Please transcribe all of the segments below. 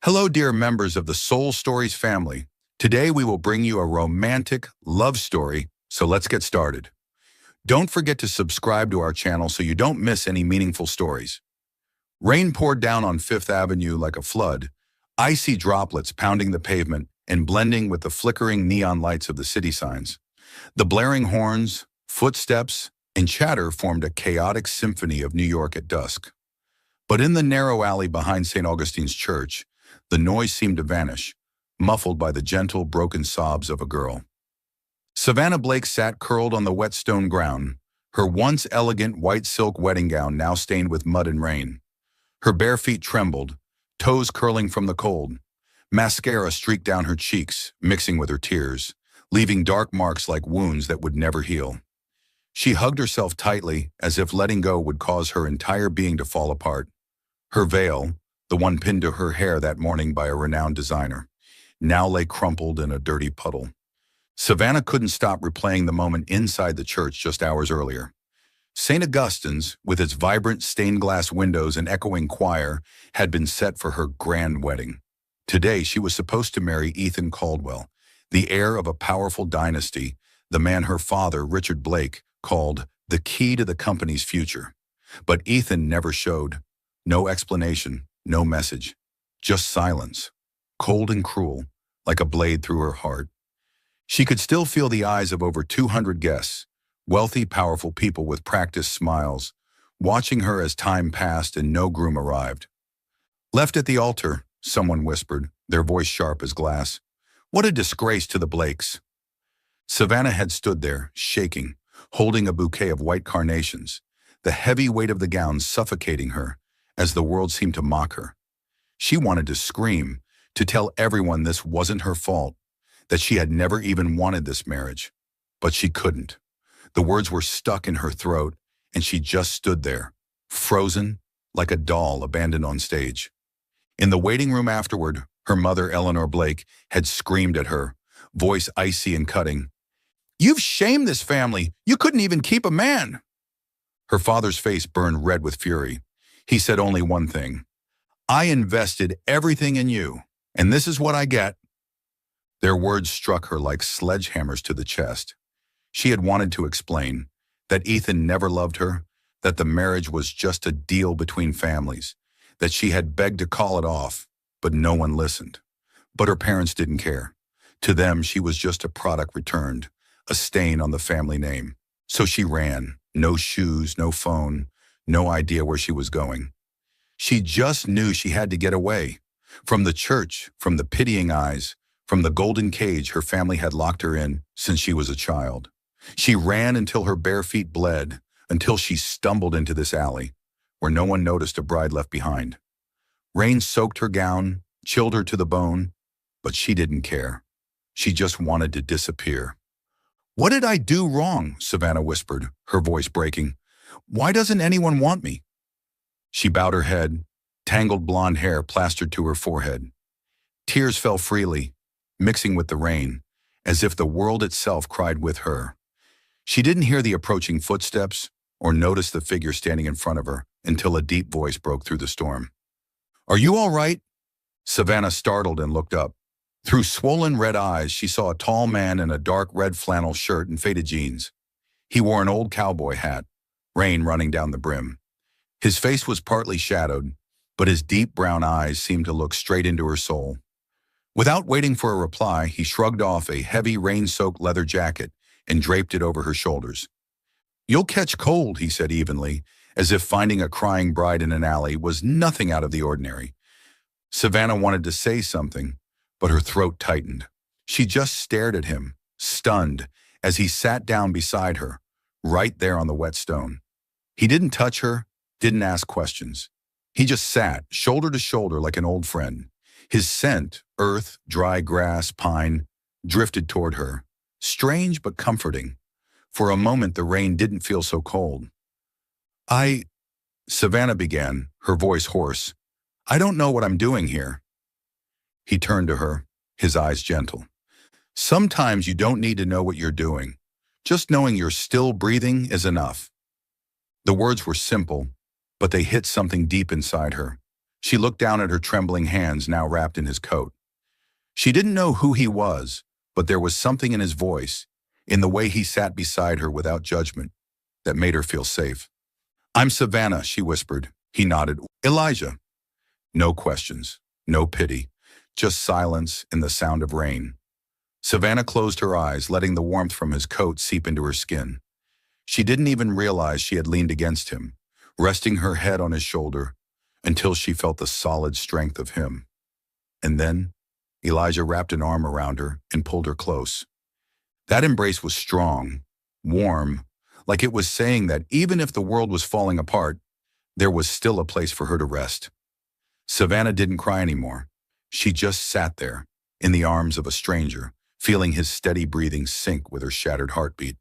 Hello, dear members of the Soul Stories family. Today we will bring you a romantic love story, so let's get started. Don't forget to subscribe to our channel so you don't miss any meaningful stories. Rain poured down on Fifth Avenue like a flood, icy droplets pounding the pavement and blending with the flickering neon lights of the city signs. The blaring horns, footsteps, and chatter formed a chaotic symphony of New York at dusk. But in the narrow alley behind St. Augustine's Church, the noise seemed to vanish, muffled by the gentle, broken sobs of a girl. Savannah Blake sat curled on the wet stone ground, her once elegant white silk wedding gown now stained with mud and rain. Her bare feet trembled, toes curling from the cold. Mascara streaked down her cheeks, mixing with her tears, leaving dark marks like wounds that would never heal. She hugged herself tightly, as if letting go would cause her entire being to fall apart. Her veil, the one pinned to her hair that morning by a renowned designer, now lay crumpled in a dirty puddle. Savannah couldn't stop replaying the moment inside the church just hours earlier. St. Augustine's, with its vibrant stained glass windows and echoing choir, had been set for her grand wedding. Today she was supposed to marry Ethan Caldwell, the heir of a powerful dynasty, the man her father, Richard Blake, called the key to the company's future. But Ethan never showed. No explanation, no message, just silence, cold and cruel, like a blade through her heart. She could still feel the eyes of over 200 guests, wealthy, powerful people with practiced smiles, watching her as time passed and no groom arrived. "Left at the altar," someone whispered, their voice sharp as glass. "What a disgrace to the Blakes." Savannah had stood there, shaking, holding a bouquet of white carnations, the heavy weight of the gown suffocating her, as the world seemed to mock her. She wanted to scream, to tell everyone this wasn't her fault, that she had never even wanted this marriage. But she couldn't. The words were stuck in her throat, and she just stood there, frozen, like a doll abandoned on stage. In the waiting room afterward, her mother, Eleanor Blake, had screamed at her, voice icy and cutting. "You've shamed this family. You couldn't even keep a man." Her father's face burned red with fury. He said only one thing. "I invested everything in you, and this is what I get." Their words struck her like sledgehammers to the chest. She had wanted to explain that Ethan never loved her, that the marriage was just a deal between families, that she had begged to call it off, but no one listened. But her parents didn't care. To them, she was just a product returned, a stain on the family name. So she ran, no shoes, no phone, no idea where she was going. She just knew she had to get away. From the church, from the pitying eyes, from the golden cage her family had locked her in since she was a child. She ran until her bare feet bled, until she stumbled into this alley, where no one noticed a bride left behind. Rain soaked her gown, chilled her to the bone, but she didn't care. She just wanted to disappear. "What did I do wrong?" Savannah whispered, her voice breaking. "Why doesn't anyone want me?" She bowed her head, tangled blonde hair plastered to her forehead. Tears fell freely, mixing with the rain, as if the world itself cried with her. She didn't hear the approaching footsteps or notice the figure standing in front of her until a deep voice broke through the storm. "Are you all right?" Savannah startled and looked up. Through swollen red eyes, she saw a tall man in a dark red flannel shirt and faded jeans. He wore an old cowboy hat, rain running down the brim. His face was partly shadowed, but his deep brown eyes seemed to look straight into her soul. Without waiting for a reply, he shrugged off a heavy rain-soaked leather jacket and draped it over her shoulders. "You'll catch cold," he said evenly, as if finding a crying bride in an alley was nothing out of the ordinary. Savannah wanted to say something, but her throat tightened. She just stared at him, stunned, as he sat down beside her, right there on the wet stone. He didn't touch her, didn't ask questions. He just sat, shoulder to shoulder like an old friend. His scent, earth, dry grass, pine, drifted toward her, strange but comforting. For a moment, the rain didn't feel so cold. Savannah began, her voice hoarse. "I don't know what I'm doing here." He turned to her, his eyes gentle. "Sometimes you don't need to know what you're doing. Just knowing you're still breathing is enough." The words were simple, but they hit something deep inside her. She looked down at her trembling hands now wrapped in his coat. She didn't know who he was, but there was something in his voice, in the way he sat beside her without judgment, that made her feel safe. "I'm Savannah," she whispered. He nodded. "Elijah." No questions, no pity, just silence and the sound of rain. Savannah closed her eyes, letting the warmth from his coat seep into her skin. She didn't even realize she had leaned against him, resting her head on his shoulder, until she felt the solid strength of him. And then, Elijah wrapped an arm around her and pulled her close. That embrace was strong, warm, like it was saying that even if the world was falling apart, there was still a place for her to rest. Savannah didn't cry anymore. She just sat there, in the arms of a stranger, feeling his steady breathing sync with her shattered heartbeat.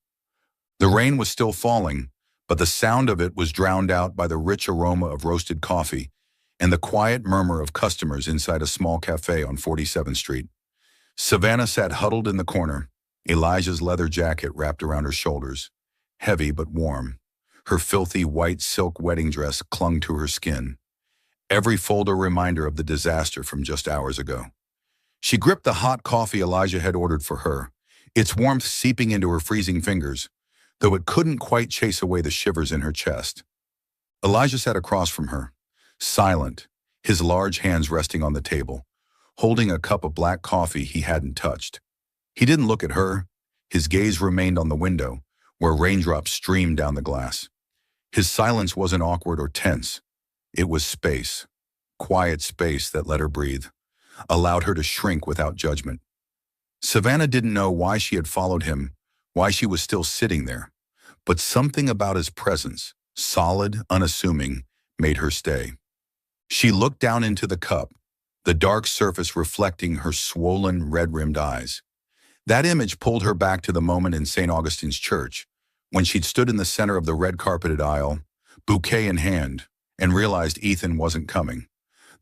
The rain was still falling, but the sound of it was drowned out by the rich aroma of roasted coffee and the quiet murmur of customers inside a small cafe on 47th Street. Savannah sat huddled in the corner, Elijah's leather jacket wrapped around her shoulders, heavy but warm. Her filthy white silk wedding dress clung to her skin, every fold a reminder of the disaster from just hours ago. She gripped the hot coffee Elijah had ordered for her, its warmth seeping into her freezing fingers, though it couldn't quite chase away the shivers in her chest. Elijah sat across from her, silent, his large hands resting on the table, holding a cup of black coffee he hadn't touched. He didn't look at her. His gaze remained on the window, where raindrops streamed down the glass. His silence wasn't awkward or tense. It was space, quiet space that let her breathe, allowed her to shrink without judgment. Savannah didn't know why she had followed him, why she was still sitting there, but something about his presence, solid, unassuming, made her stay. She looked down into the cup, the dark surface reflecting her swollen, red-rimmed eyes. That image pulled her back to the moment in St. Augustine's Church, when she'd stood in the center of the red-carpeted aisle, bouquet in hand, and realized Ethan wasn't coming.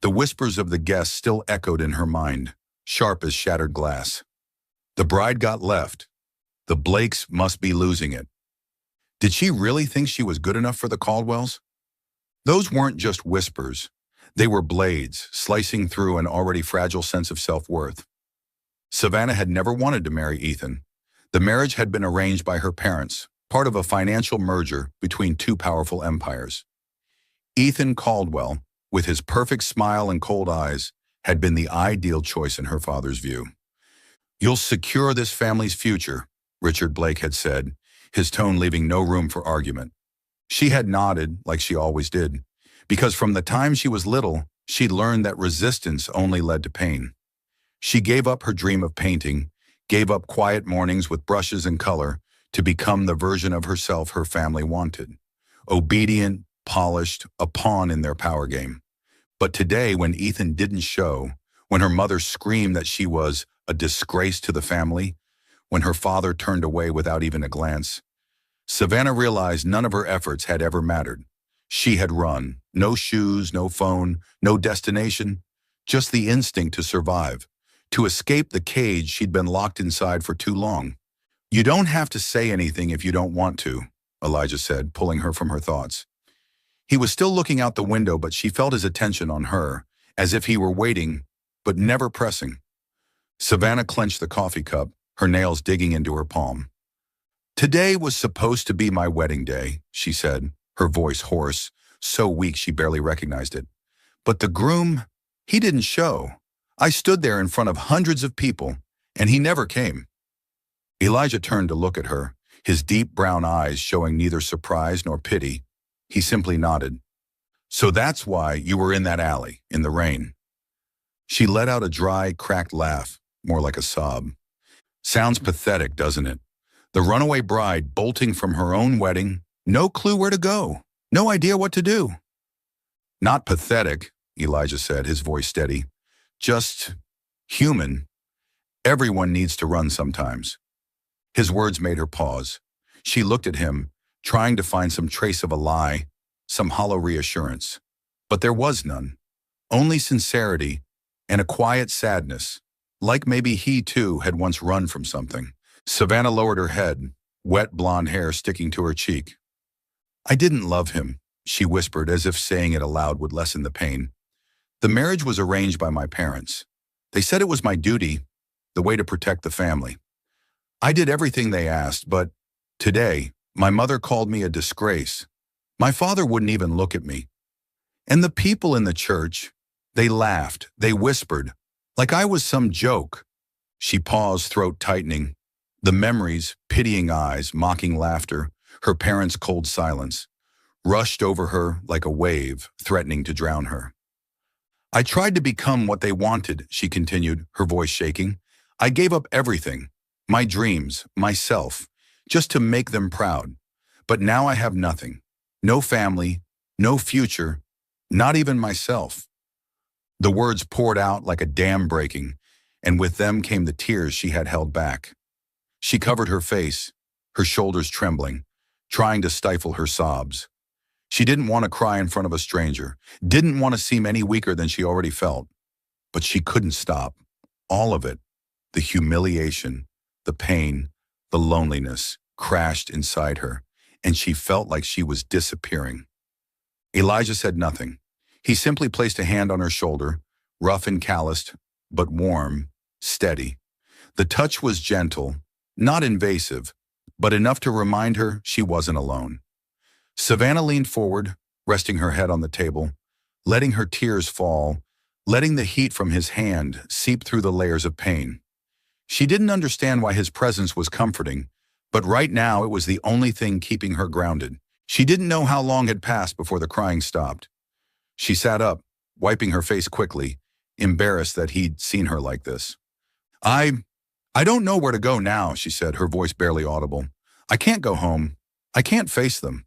The whispers of the guests still echoed in her mind, sharp as shattered glass. The bride got left. The Blakes must be losing it. Did she really think she was good enough for the Caldwells? Those weren't just whispers. They were blades, slicing through an already fragile sense of self-worth. Savannah had never wanted to marry Ethan. The marriage had been arranged by her parents, part of a financial merger between two powerful empires. Ethan Caldwell, with his perfect smile and cold eyes, had been the ideal choice in her father's view. "You'll secure this family's future," Richard Blake had said, his tone leaving no room for argument. She had nodded, like she always did, because from the time she was little, she'd learned that resistance only led to pain. She gave up her dream of painting, gave up quiet mornings with brushes and color to become the version of herself her family wanted. Obedient, polished, a pawn in their power game. But today, when Ethan didn't show, when her mother screamed that she was a disgrace to the family, when her father turned away without even a glance, Savannah realized none of her efforts had ever mattered. She had run. No shoes, no phone, no destination, just the instinct to survive, to escape the cage she'd been locked inside for too long. "You don't have to say anything if you don't want to," Elijah said, pulling her from her thoughts. He was still looking out the window, but she felt his attention on her, as if he were waiting, but never pressing. Savannah clenched the coffee cup, her nails digging into her palm. "Today was supposed to be my wedding day," she said, her voice hoarse, so weak she barely recognized it. "But the groom, he didn't show. I stood there in front of hundreds of people, and he never came." Elijah turned to look at her, his deep brown eyes showing neither surprise nor pity. He simply nodded. "So that's why you were in that alley, in the rain." She let out a dry, cracked laugh, more like a sob. "Sounds pathetic, doesn't it? The runaway bride bolting from her own wedding, no clue where to go, no idea what to do." "Not pathetic," Elijah said, his voice steady. "Just human. Everyone needs to run sometimes." His words made her pause. She looked at him, trying to find some trace of a lie, some hollow reassurance. But there was none. Only sincerity and a quiet sadness, like maybe he too had once run from something. Savannah lowered her head, wet blonde hair sticking to her cheek. "I didn't love him," she whispered, as if saying it aloud would lessen the pain. The marriage was arranged by my parents. They said it was my duty, the way to protect the family. I did everything they asked, but today, my mother called me a disgrace. My father wouldn't even look at me. And the people in the church, they laughed, they whispered, like I was some joke. She paused, throat tightening. The memories, pitying eyes, mocking laughter, her parents' cold silence, rushed over her like a wave, threatening to drown her. I tried to become what they wanted, she continued, her voice shaking. I gave up everything, my dreams, myself, just to make them proud. But now I have nothing. No family, no future, not even myself. The words poured out like a dam breaking, and with them came the tears she had held back. She covered her face, her shoulders trembling, trying to stifle her sobs. She didn't want to cry in front of a stranger, didn't want to seem any weaker than she already felt. But she couldn't stop. All of it, the humiliation, the pain, the loneliness, crashed inside her, and she felt like she was disappearing. Elijah said nothing. He simply placed a hand on her shoulder, rough and calloused, but warm, steady. The touch was gentle, not invasive, but enough to remind her she wasn't alone. Savannah leaned forward, resting her head on the table, letting her tears fall, letting the heat from his hand seep through the layers of pain. She didn't understand why his presence was comforting, but right now it was the only thing keeping her grounded. She didn't know how long had passed before the crying stopped. She sat up, wiping her face quickly, embarrassed that he'd seen her like this. I don't know where to go now, she said, her voice barely audible. I can't go home. I can't face them.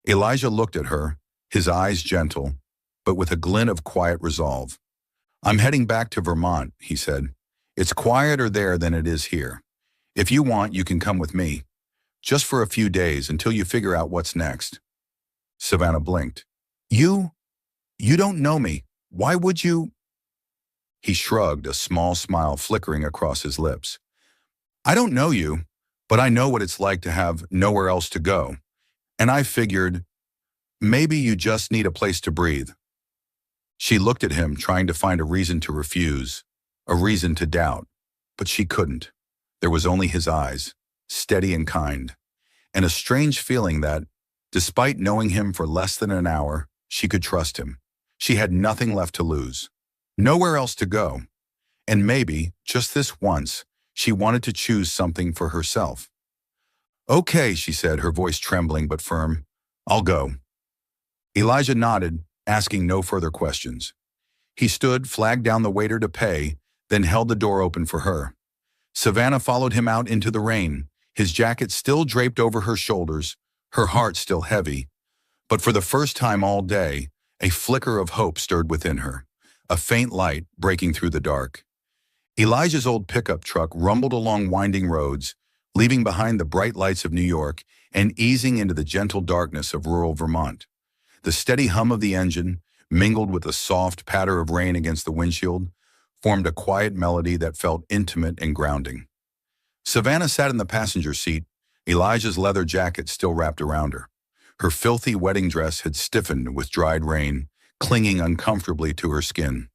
Elijah looked at her, his eyes gentle, but with a glint of quiet resolve. I'm heading back to Vermont, he said. It's quieter there than it is here. If you want, you can come with me. Just for a few days until you figure out what's next. Savannah blinked. You don't know me. Why would you? He shrugged, a small smile flickering across his lips. I don't know you, but I know what it's like to have nowhere else to go. And I figured, maybe you just need a place to breathe. She looked at him, trying to find a reason to refuse, a reason to doubt, but she couldn't. There was only his eyes, steady and kind, and a strange feeling that, despite knowing him for less than an hour, she could trust him. She had nothing left to lose, nowhere else to go, and maybe, just this once, she wanted to choose something for herself. Okay, she said, her voice trembling but firm. I'll go. Elijah nodded, asking no further questions. He stood, flagged down the waiter to pay, then held the door open for her. Savannah followed him out into the rain, his jacket still draped over her shoulders, her heart still heavy. But for the first time all day, a flicker of hope stirred within her, a faint light breaking through the dark. Elijah's old pickup truck rumbled along winding roads, leaving behind the bright lights of New York and easing into the gentle darkness of rural Vermont. The steady hum of the engine, mingled with the soft patter of rain against the windshield, formed a quiet melody that felt intimate and grounding. Savannah sat in the passenger seat, Elijah's leather jacket still wrapped around her. Her filthy wedding dress had stiffened with dried rain, clinging uncomfortably to her skin.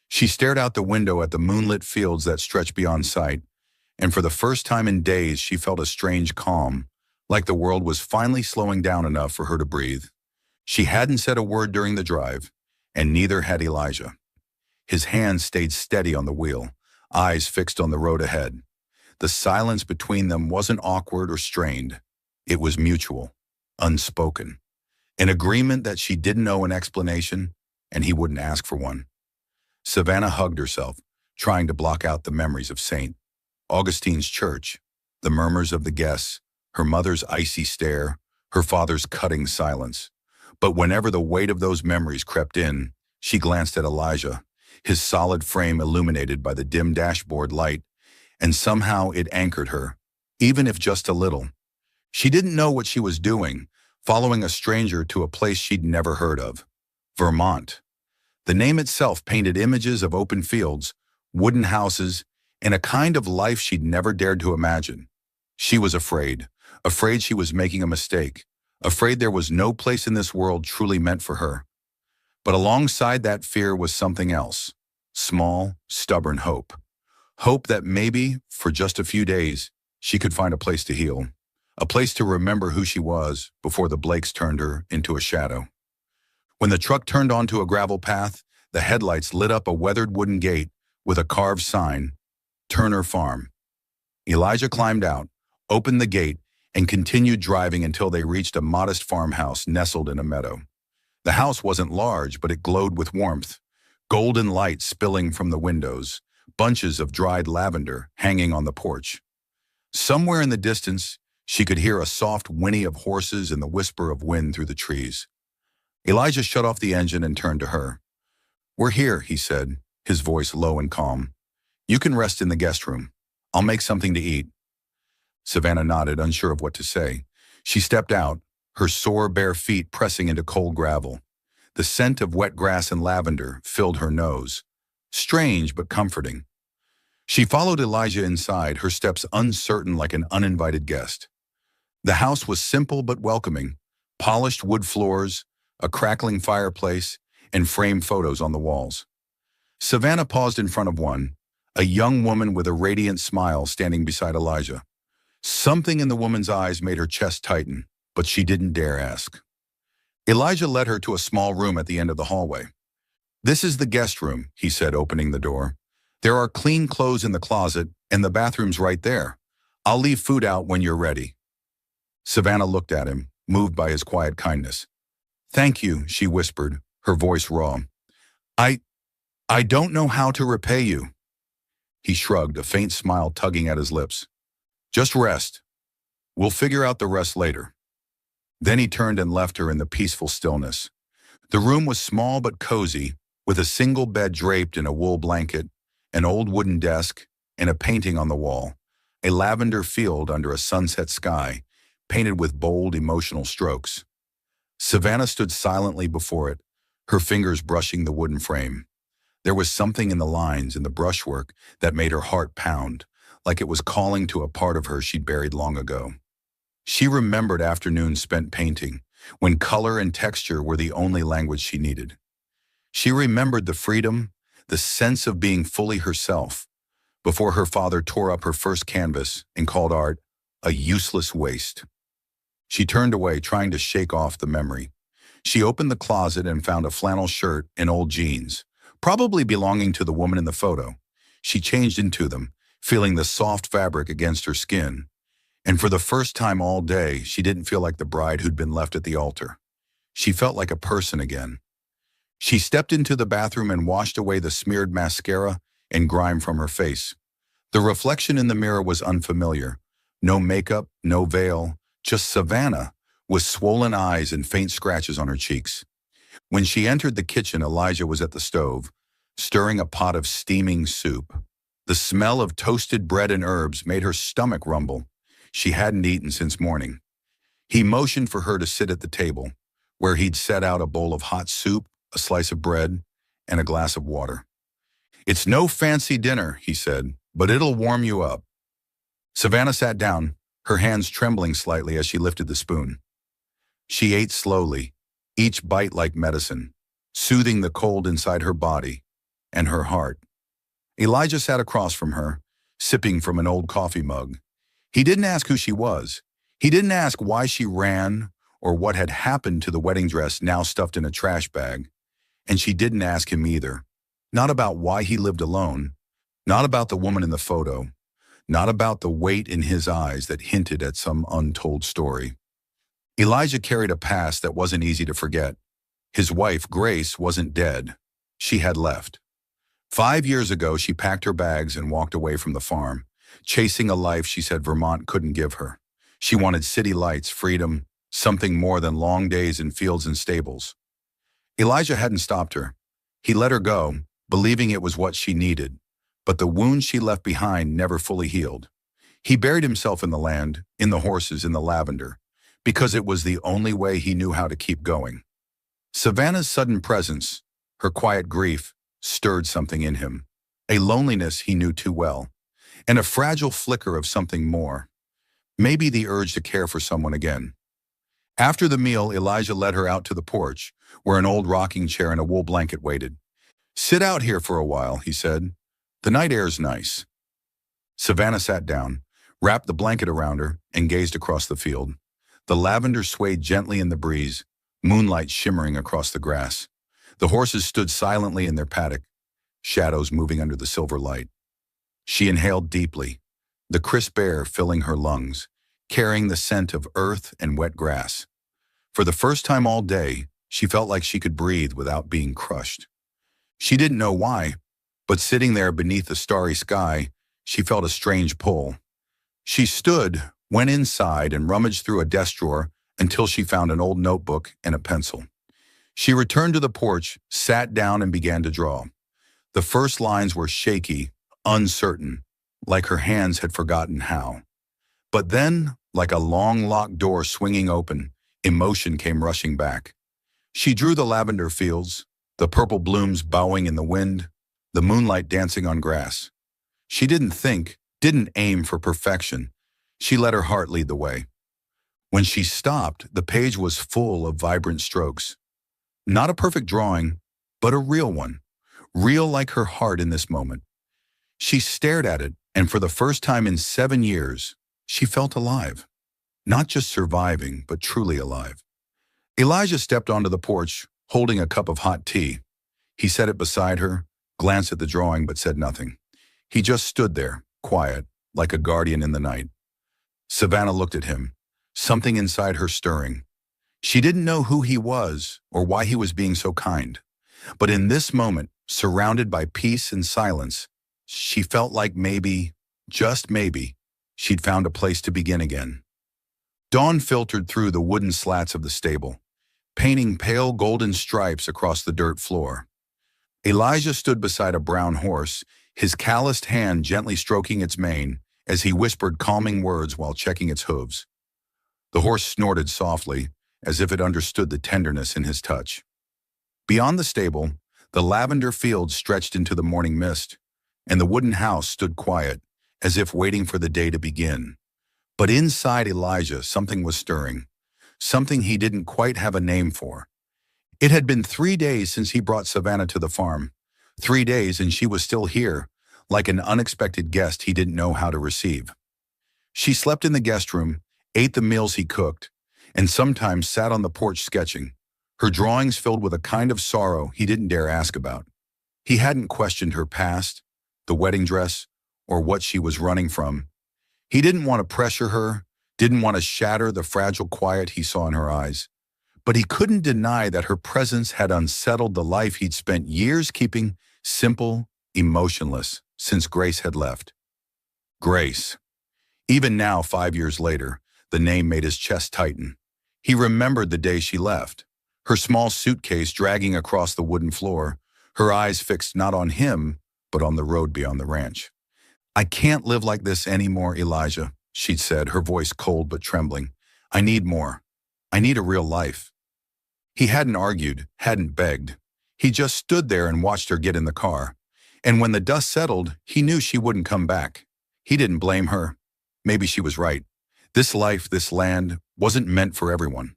She stared out the window at the moonlit fields that stretched beyond sight, and for the first time in days she felt a strange calm, like the world was finally slowing down enough for her to breathe. She hadn't said a word during the drive, and neither had Elijah. His hands stayed steady on the wheel, eyes fixed on the road ahead. The silence between them wasn't awkward or strained. It was mutual, unspoken. An agreement that she didn't owe an explanation, and he wouldn't ask for one. Savannah hugged herself, trying to block out the memories of St. Augustine's church, the murmurs of the guests, her mother's icy stare, her father's cutting silence. But whenever the weight of those memories crept in, she glanced at Elijah, his solid frame illuminated by the dim dashboard light, and somehow it anchored her, even if just a little. She didn't know what she was doing, following a stranger to a place she'd never heard of. Vermont. The name itself painted images of open fields, wooden houses, and a kind of life she'd never dared to imagine. She was afraid she was making a mistake, afraid there was no place in this world truly meant for her. But alongside that fear was something else. Small, stubborn hope. Hope that maybe, for just a few days, she could find a place to heal. A place to remember who she was before the Blakes turned her into a shadow. When the truck turned onto a gravel path, the headlights lit up a weathered wooden gate with a carved sign, Turner Farm. Elijah climbed out, opened the gate, and continued driving until they reached a modest farmhouse nestled in a meadow. The house wasn't large, but it glowed with warmth, golden light spilling from the windows, bunches of dried lavender hanging on the porch. Somewhere in the distance, she could hear a soft whinny of horses and the whisper of wind through the trees. Elijah shut off the engine and turned to her. "We're here," he said, his voice low and calm. "You can rest in the guest room. I'll make something to eat." Savannah nodded, unsure of what to say. She stepped out, her sore bare feet pressing into cold gravel. The scent of wet grass and lavender filled her nose. Strange but comforting. She followed Elijah inside, her steps uncertain like an uninvited guest. The house was simple but welcoming, polished wood floors, a crackling fireplace, and framed photos on the walls. Savannah paused in front of one, a young woman with a radiant smile standing beside Elijah. Something in the woman's eyes made her chest tighten, but she didn't dare ask. Elijah led her to a small room at the end of the hallway. "This is the guest room," he said, opening the door. "There are clean clothes in the closet, and the bathroom's right there. I'll leave food out when you're ready." Savannah looked at him, moved by his quiet kindness. "Thank you," she whispered, her voice raw. I don't know how to repay you." He shrugged, a faint smile tugging at his lips. "Just rest. We'll figure out the rest later." Then he turned and left her in the peaceful stillness. The room was small but cozy, with a single bed draped in a wool blanket, an old wooden desk, and a painting on the wall, a lavender field under a sunset sky, painted with bold, emotional strokes. Savannah stood silently before it, her fingers brushing the wooden frame. There was something in the lines and the brushwork that made her heart pound, like it was calling to a part of her she'd buried long ago. She remembered afternoons spent painting, when color and texture were the only language she needed. She remembered the freedom, the sense of being fully herself, before her father tore up her first canvas and called art a useless waste. She turned away, trying to shake off the memory. She opened the closet and found a flannel shirt and old jeans, probably belonging to the woman in the photo. She changed into them, feeling the soft fabric against her skin. And for the first time all day, she didn't feel like the bride who'd been left at the altar. She felt like a person again. She stepped into the bathroom and washed away the smeared mascara and grime from her face. The reflection in the mirror was unfamiliar. No makeup, no veil, just Savannah, with swollen eyes and faint scratches on her cheeks. When she entered the kitchen, Elijah was at the stove, stirring a pot of steaming soup. The smell of toasted bread and herbs made her stomach rumble. She hadn't eaten since morning. He motioned for her to sit at the table, where he'd set out a bowl of hot soup, a slice of bread, and a glass of water. "It's no fancy dinner," he said, "but it'll warm you up." Savannah sat down, her hands trembling slightly as she lifted the spoon. She ate slowly, each bite like medicine, soothing the cold inside her body and her heart. Elijah sat across from her, sipping from an old coffee mug. He didn't ask who she was. He didn't ask why she ran or what had happened to the wedding dress now stuffed in a trash bag. And she didn't ask him either. Not about why he lived alone, not about the woman in the photo, not about the weight in his eyes that hinted at some untold story. Elijah carried a past that wasn't easy to forget. His wife, Grace, wasn't dead. She had left. 5 years ago, she packed her bags and walked away from the farm, chasing a life she said Vermont couldn't give her. She wanted city lights, freedom, something more than long days in fields and stables. Elijah hadn't stopped her. He let her go, believing it was what she needed, but the wound she left behind never fully healed. He buried himself in the land, in the horses, in the lavender, because it was the only way he knew how to keep going. Savannah's sudden presence, her quiet grief, stirred something in him, a loneliness he knew too well, and a fragile flicker of something more, maybe the urge to care for someone again. After the meal, Elijah led her out to the porch, where an old rocking chair and a wool blanket waited. "Sit out here for a while," he said. "The night air's nice." Savannah sat down, wrapped the blanket around her, and gazed across the field. The lavender swayed gently in the breeze, moonlight shimmering across the grass. The horses stood silently in their paddock, shadows moving under the silver light. She inhaled deeply, the crisp air filling her lungs, carrying the scent of earth and wet grass. For the first time all day, she felt like she could breathe without being crushed. She didn't know why, but sitting there beneath the starry sky, she felt a strange pull. She stood, went inside, and rummaged through a desk drawer until she found an old notebook and a pencil. She returned to the porch, sat down, and began to draw. The first lines were shaky, uncertain, like her hands had forgotten how. But then, like a long locked door swinging open, emotion came rushing back. She drew the lavender fields, the purple blooms bowing in the wind, the moonlight dancing on grass. She didn't think, didn't aim for perfection. She let her heart lead the way. When she stopped, the page was full of vibrant strokes. Not a perfect drawing, but a real one, real like her heart in this moment. She stared at it, and for the first time in 7 years, she felt alive. Not just surviving, but truly alive. Elijah stepped onto the porch, holding a cup of hot tea. He set it beside her, glanced at the drawing, but said nothing. He just stood there, quiet, like a guardian in the night. Savannah looked at him, something inside her stirring. She didn't know who he was or why he was being so kind. But in this moment, surrounded by peace and silence, she felt like maybe, just maybe, she'd found a place to begin again. Dawn filtered through the wooden slats of the stable, painting pale golden stripes across the dirt floor. Elijah stood beside a brown horse, his calloused hand gently stroking its mane as he whispered calming words while checking its hooves. The horse snorted softly, as if it understood the tenderness in his touch. Beyond the stable, the lavender fields stretched into the morning mist, and the wooden house stood quiet, as if waiting for the day to begin. But inside Elijah, something was stirring, something he didn't quite have a name for. It had been 3 days since he brought Savannah to the farm. 3 days, and she was still here, like an unexpected guest he didn't know how to receive. She slept in the guest room, ate the meals he cooked, and sometimes sat on the porch sketching, her drawings filled with a kind of sorrow he didn't dare ask about. He hadn't questioned her past, the wedding dress, or what she was running from. He didn't want to pressure her, didn't want to shatter the fragile quiet he saw in her eyes. But he couldn't deny that her presence had unsettled the life he'd spent years keeping simple, emotionless, since Grace had left. Grace. Even now, 5 years later, the name made his chest tighten. He remembered the day she left, her small suitcase dragging across the wooden floor, her eyes fixed not on him, but on the road beyond the ranch. "I can't live like this anymore, Elijah," she'd said, her voice cold but trembling. "I need more. I need a real life." He hadn't argued, hadn't begged. He just stood there and watched her get in the car. And when the dust settled, he knew she wouldn't come back. He didn't blame her. Maybe she was right. This life, this land, wasn't meant for everyone.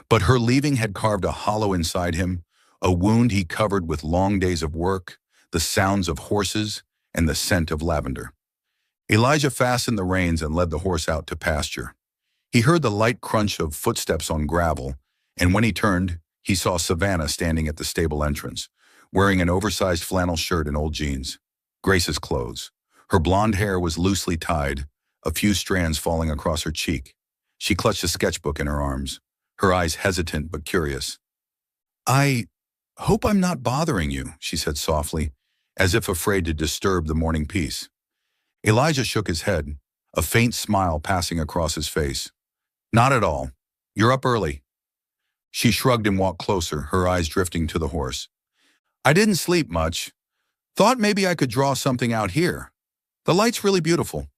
But her leaving had carved a hollow inside him, a wound he covered with long days of work, the sounds of horses, and the scent of lavender. Elijah fastened the reins and led the horse out to pasture. He heard the light crunch of footsteps on gravel, and when he turned, he saw Savannah standing at the stable entrance, wearing an oversized flannel shirt and old jeans. Grace's clothes. Her blonde hair was loosely tied, a few strands falling across her cheek. She clutched a sketchbook in her arms, her eyes hesitant but curious. "I hope I'm not bothering you," she said softly, as if afraid to disturb the morning peace. Elijah shook his head, a faint smile passing across his face. "Not at all. You're up early." She shrugged and walked closer, her eyes drifting to the horse. "I didn't sleep much. Thought maybe I could draw something out here. The light's really beautiful."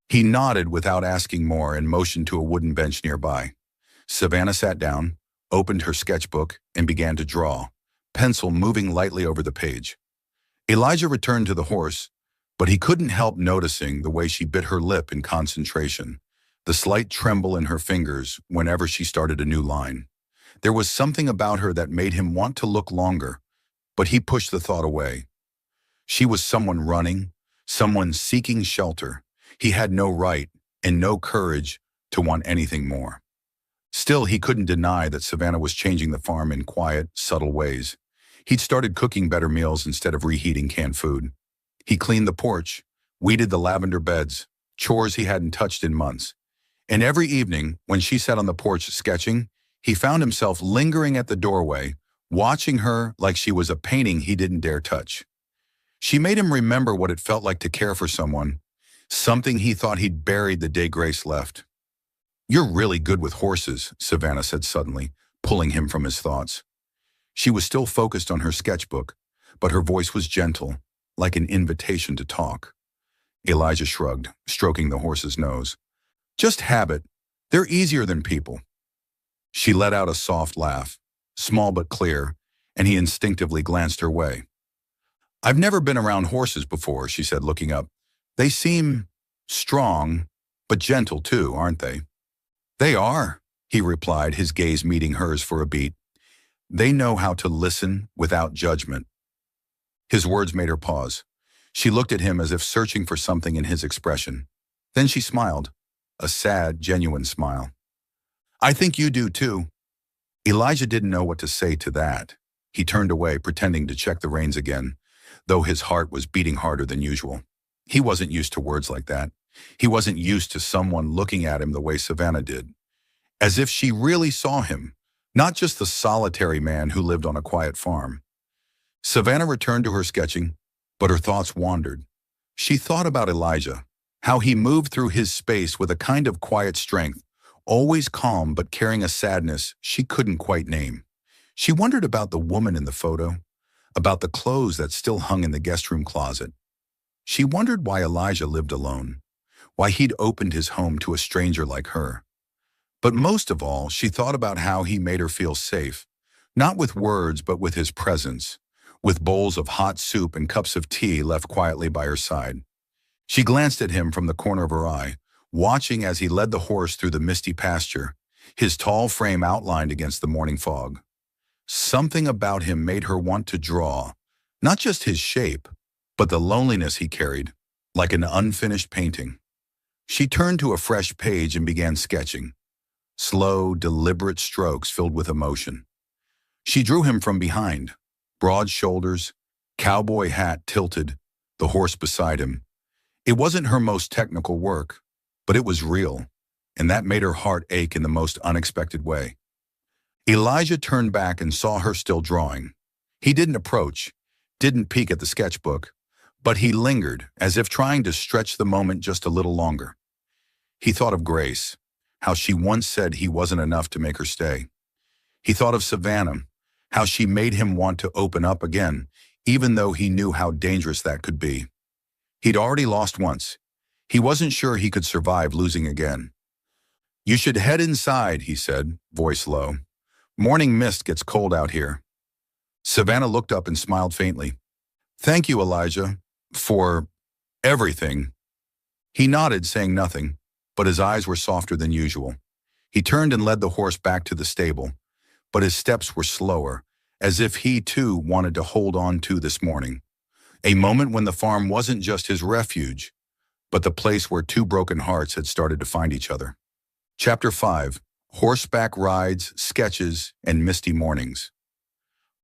He nodded without asking more and motioned to a wooden bench nearby. Savannah sat down, opened her sketchbook, and began to draw, pencil moving lightly over the page. Elijah returned to the horse, but he couldn't help noticing the way she bit her lip in concentration, the slight tremble in her fingers whenever she started a new line. There was something about her that made him want to look longer, but he pushed the thought away. She was someone running, someone seeking shelter. He had no right and no courage to want anything more. Still, he couldn't deny that Savannah was changing the farm in quiet, subtle ways. He'd started cooking better meals instead of reheating canned food. He cleaned the porch, weeded the lavender beds, chores he hadn't touched in months. And every evening, when she sat on the porch sketching, he found himself lingering at the doorway, watching her like she was a painting he didn't dare touch. She made him remember what it felt like to care for someone, something he thought he'd buried the day Grace left. "You're really good with horses," Savannah said suddenly, pulling him from his thoughts. She was still focused on her sketchbook, but her voice was gentle, like an invitation to talk. Elijah shrugged, stroking the horse's nose. "Just habit. They're easier than people." She let out a soft laugh, small but clear, and he instinctively glanced her way. "I've never been around horses before," she said, looking up. "They seem strong, but gentle too, aren't they?" "They are," he replied, his gaze meeting hers for a beat. "They know how to listen without judgment." His words made her pause. She looked at him as if searching for something in his expression. Then she smiled, a sad, genuine smile. "I think you do too." Elijah didn't know what to say to that. He turned away, pretending to check the reins again, though his heart was beating harder than usual. He wasn't used to words like that. He wasn't used to someone looking at him the way Savannah did, as if she really saw him, not just the solitary man who lived on a quiet farm. Savannah returned to her sketching, but her thoughts wandered. She thought about Elijah, how he moved through his space with a kind of quiet strength, always calm but carrying a sadness she couldn't quite name. She wondered about the woman in the photo, about the clothes that still hung in the guest room closet. She wondered why Elijah lived alone, why he'd opened his home to a stranger like her. But most of all, she thought about how he made her feel safe, not with words but with his presence, with bowls of hot soup and cups of tea left quietly by her side. She glanced at him from the corner of her eye, watching as he led the horse through the misty pasture, his tall frame outlined against the morning fog. Something about him made her want to draw, not just his shape, but the loneliness he carried, like an unfinished painting. She turned to a fresh page and began sketching, slow, deliberate strokes filled with emotion. She drew him from behind, broad shoulders, cowboy hat tilted, the horse beside him. It wasn't her most technical work, but it was real, and that made her heart ache in the most unexpected way. Elijah turned back and saw her still drawing. He didn't approach, didn't peek at the sketchbook, but he lingered, as if trying to stretch the moment just a little longer. He thought of Grace, how she once said he wasn't enough to make her stay. He thought of Savannah, how she made him want to open up again, even though he knew how dangerous that could be. He'd already lost once. He wasn't sure he could survive losing again. "You should head inside," he said, voice low. "Morning mist gets cold out here." Savannah looked up and smiled faintly. "Thank you, Elijah, for everything." He nodded, saying nothing, but his eyes were softer than usual. He turned and led the horse back to the stable, but his steps were slower, as if he too wanted to hold on to this morning. A moment when the farm wasn't just his refuge, but the place where two broken hearts had started to find each other. Chapter 5. Horseback rides, sketches, and misty mornings.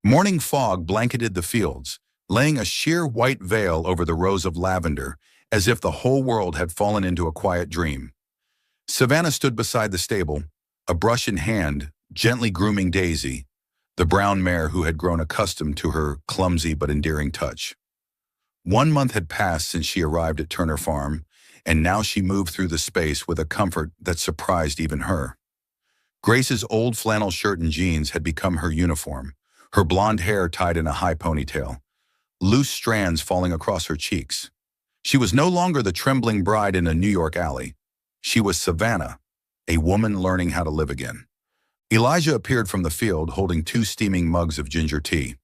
Morning fog blanketed the fields, laying a sheer white veil over the rows of lavender, as if the whole world had fallen into a quiet dream. Savannah stood beside the stable, a brush in hand, gently grooming Daisy, the brown mare who had grown accustomed to her clumsy but endearing touch. 1 month had passed since she arrived at Turner Farm, and now she moved through the space with a comfort that surprised even her. Grace's old flannel shirt and jeans had become her uniform, her blonde hair tied in a high ponytail, loose strands falling across her cheeks. She was no longer the trembling bride in a New York alley. She was Savannah, a woman learning how to live again. Elijah appeared from the field holding 2 steaming mugs of ginger tea.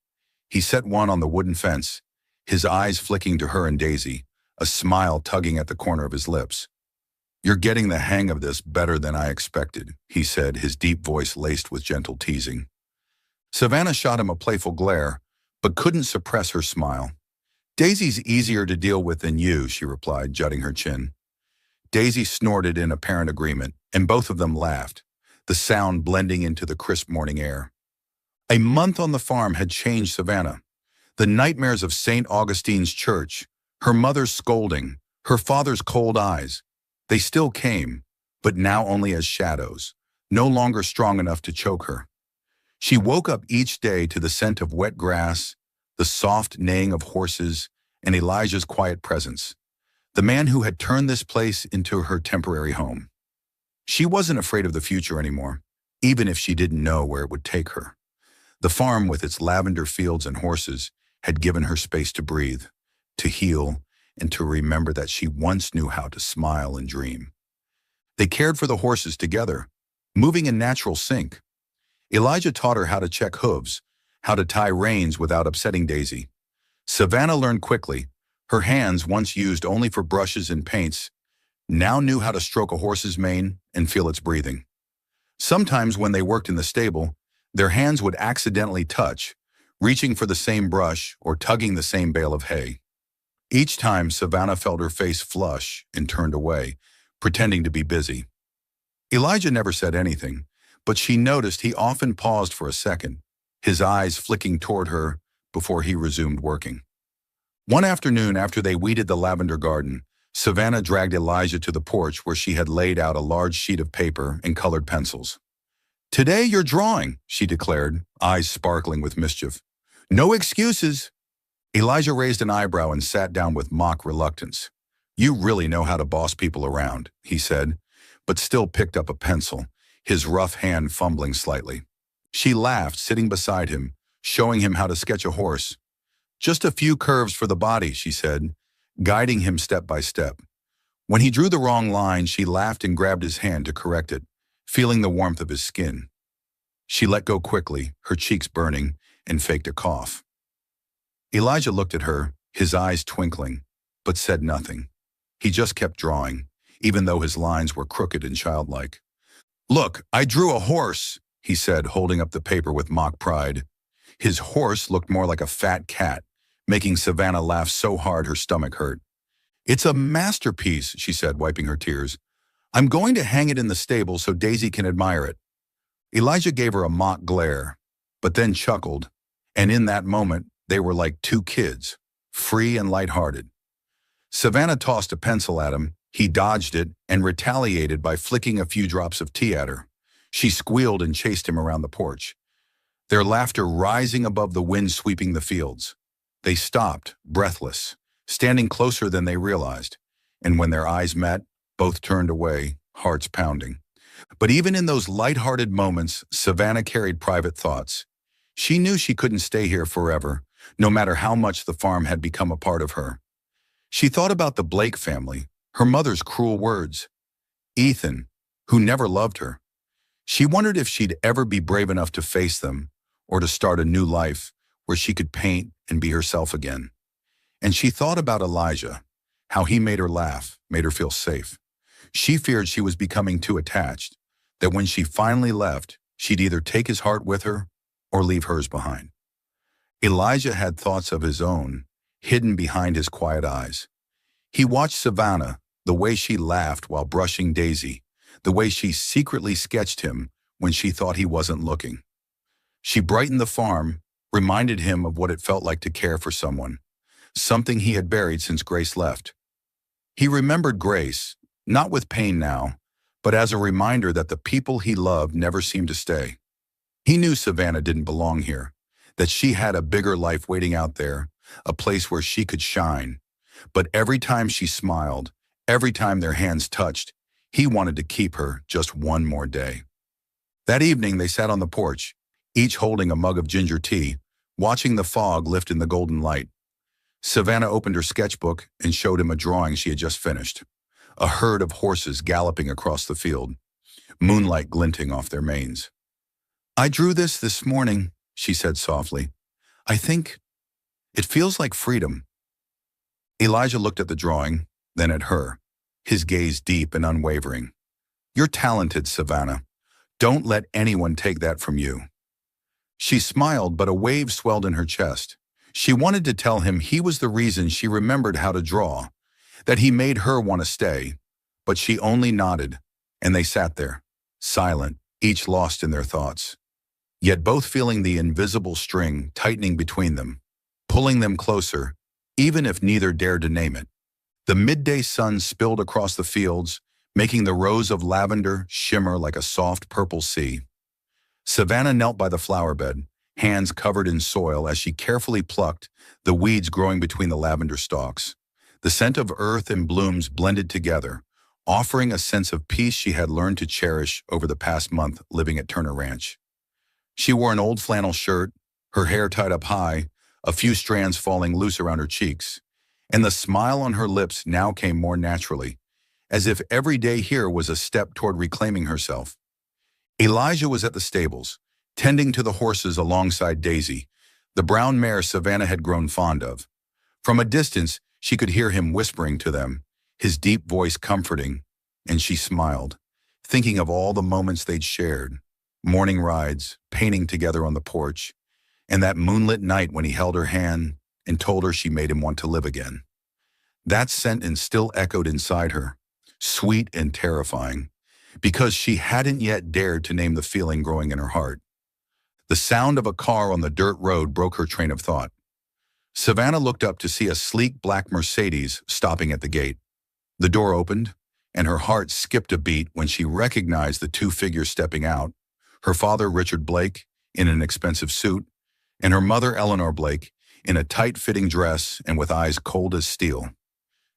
He set one on the wooden fence, his eyes flicking to her and Daisy, a smile tugging at the corner of his lips. "You're getting the hang of this better than I expected," he said, his deep voice laced with gentle teasing. Savannah shot him a playful glare, but couldn't suppress her smile. "Daisy's easier to deal with than you," she replied, jutting her chin. Daisy snorted in apparent agreement, and both of them laughed, the sound blending into the crisp morning air. A month on the farm had changed Savannah. The nightmares of St. Augustine's Church, her mother's scolding, her father's cold eyes, they still came, but now only as shadows, no longer strong enough to choke her. She woke up each day to the scent of wet grass, the soft neighing of horses, and Elijah's quiet presence, the man who had turned this place into her temporary home. She wasn't afraid of the future anymore, even if she didn't know where it would take her. The farm, with its lavender fields and horses, had given her space to breathe, to heal, and to remember that she once knew how to smile and dream. They cared for the horses together, moving in natural sync. Elijah taught her how to check hooves, how to tie reins without upsetting Daisy. Savannah learned quickly. Her hands, once used only for brushes and paints, now knew how to stroke a horse's mane and feel its breathing. Sometimes when they worked in the stable, their hands would accidentally touch, reaching for the same brush or tugging the same bale of hay. Each time, Savannah felt her face flush and turned away, pretending to be busy. Elijah never said anything, but she noticed he often paused for a second, his eyes flicking toward her before he resumed working. One afternoon, after they weeded the lavender garden, Savannah dragged Elijah to the porch where she had laid out a large sheet of paper and colored pencils. "Today you're drawing," she declared, eyes sparkling with mischief. "No excuses." Elijah raised an eyebrow and sat down with mock reluctance. "You really know how to boss people around," he said, but still picked up a pencil, his rough hand fumbling slightly. She laughed, sitting beside him, showing him how to sketch a horse. "Just a few curves for the body," she said, guiding him step by step. When he drew the wrong line, she laughed and grabbed his hand to correct it, feeling the warmth of his skin. She let go quickly, her cheeks burning, and faked a cough. Elijah looked at her, his eyes twinkling, but said nothing. He just kept drawing, even though his lines were crooked and childlike. "Look, I drew a horse," he said, holding up the paper with mock pride. His horse looked more like a fat cat, making Savannah laugh so hard her stomach hurt. "It's a masterpiece," she said, wiping her tears. "I'm going to hang it in the stable so Daisy can admire it." Elijah gave her a mock glare, but then chuckled, and in that moment, they were like two kids, free and lighthearted. Savannah tossed a pencil at him. He dodged it and retaliated by flicking a few drops of tea at her. She squealed and chased him around the porch, their laughter rising above the wind sweeping the fields. They stopped, breathless, standing closer than they realized, and when their eyes met, both turned away, hearts pounding. But even in those light-hearted moments, Savannah carried private thoughts. She knew she couldn't stay here forever, no matter how much the farm had become a part of her. She thought about the Blake family, her mother's cruel words, Ethan, who never loved her. She wondered if she'd ever be brave enough to face them, or to start a new life where she could paint and be herself again. And she thought about Elijah, how he made her laugh, made her feel safe. She feared she was becoming too attached, that when she finally left, she'd either take his heart with her or leave hers behind. Elijah had thoughts of his own, hidden behind his quiet eyes. He watched Savannah, the way she laughed while brushing Daisy, the way she secretly sketched him when she thought he wasn't looking. She brightened the farm, reminded him of what it felt like to care for someone, something he had buried since Grace left. He remembered Grace, not with pain now, but as a reminder that the people he loved never seemed to stay. He knew Savannah didn't belong here, that she had a bigger life waiting out there, a place where she could shine. But every time she smiled, every time their hands touched, he wanted to keep her just one more day. That evening, they sat on the porch, each holding a mug of ginger tea, watching the fog lift in the golden light. Savannah opened her sketchbook and showed him a drawing she had just finished. A herd of horses galloping across the field, moonlight glinting off their manes. "I drew this morning," she said softly. "I think it feels like freedom." Elijah looked at the drawing, then at her. his gaze deep and unwavering. "You're talented, Savannah. Don't let anyone take that from you." She smiled, but a wave swelled in her chest. She wanted to tell him he was the reason she remembered how to draw, that he made her want to stay, but she only nodded, and they sat there, silent, each lost in their thoughts, yet both feeling the invisible string tightening between them, pulling them closer, even if neither dared to name it. The midday sun spilled across the fields, making the rows of lavender shimmer like a soft purple sea. Savannah knelt by the flower bed, hands covered in soil as she carefully plucked the weeds growing between the lavender stalks. The scent of earth and blooms blended together, offering a sense of peace she had learned to cherish over the past month living at Turner Ranch. She wore an old flannel shirt, her hair tied up high, a few strands falling loose around her cheeks, and the smile on her lips now came more naturally, as if every day here was a step toward reclaiming herself. Elijah was at the stables, tending to the horses alongside Daisy, the brown mare Savannah had grown fond of. From a distance, she could hear him whispering to them, his deep voice comforting, and she smiled, thinking of all the moments they'd shared, morning rides, painting together on the porch, and that moonlit night when he held her hand and told her she made him want to live again. That sentence still echoed inside her, sweet and terrifying, because she hadn't yet dared to name the feeling growing in her heart. The sound of a car on the dirt road broke her train of thought. Savannah looked up to see a sleek black Mercedes stopping at the gate. The door opened, and her heart skipped a beat when she recognized the two figures stepping out, her father Richard Blake in an expensive suit, and her mother Eleanor Blake in a tight-fitting dress and with eyes cold as steel.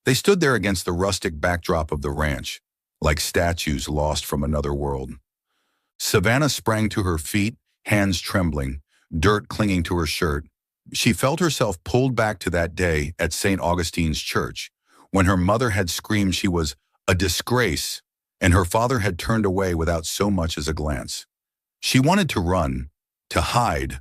They stood there against the rustic backdrop of the ranch, like statues lost from another world. Savannah sprang to her feet, hands trembling, dirt clinging to her shirt. She felt herself pulled back to that day at St. Augustine's Church, when her mother had screamed she was a disgrace, and her father had turned away without so much as a glance. She wanted to run, to hide,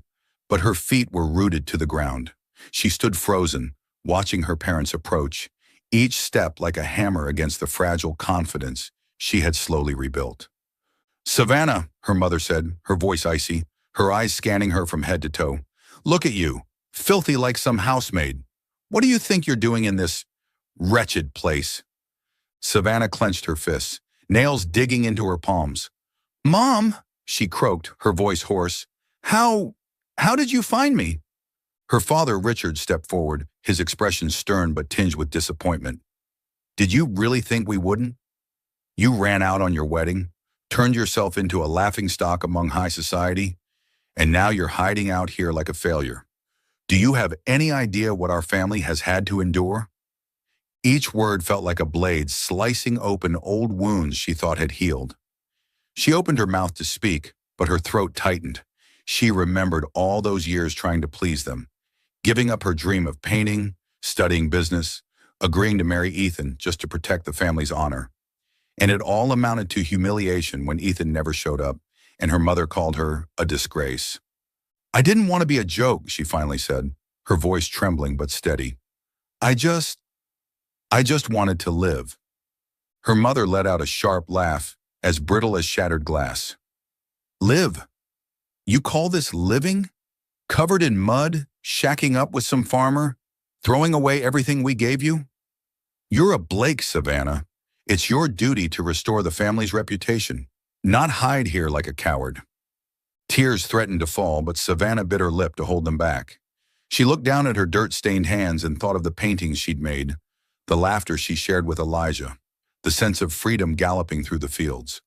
but her feet were rooted to the ground. She stood frozen, watching her parents approach, each step like a hammer against the fragile confidence she had slowly rebuilt. "Savannah," her mother said, her voice icy, her eyes scanning her from head to toe. "Look at you, filthy like some housemaid. What do you think you're doing in this wretched place?" Savannah clenched her fists, nails digging into her palms. "Mom," she croaked, her voice hoarse, How did you find me?" Her father, Richard, stepped forward, his expression stern but tinged with disappointment. "Did you really think we wouldn't? You ran out on your wedding, turned yourself into a laughingstock among high society, and now you're hiding out here like a failure. Do you have any idea what our family has had to endure?" Each word felt like a blade slicing open old wounds she thought had healed. She opened her mouth to speak, but her throat tightened. She remembered all those years trying to please them, giving up her dream of painting, studying business, agreeing to marry Ethan just to protect the family's honor. And it all amounted to humiliation when Ethan never showed up, and her mother called her a disgrace. "I didn't want to be a joke," she finally said, her voice trembling but steady. I just wanted to live." Her mother let out a sharp laugh, as brittle as shattered glass. "Live? You call this living? Covered in mud, shacking up with some farmer, throwing away everything we gave you? You're a Blake, Savannah. It's your duty to restore the family's reputation, not hide here like a coward." Tears threatened to fall, but Savannah bit her lip to hold them back. She looked down at her dirt-stained hands and thought of the paintings she'd made, the laughter she shared with Elijah, the sense of freedom galloping through the fields.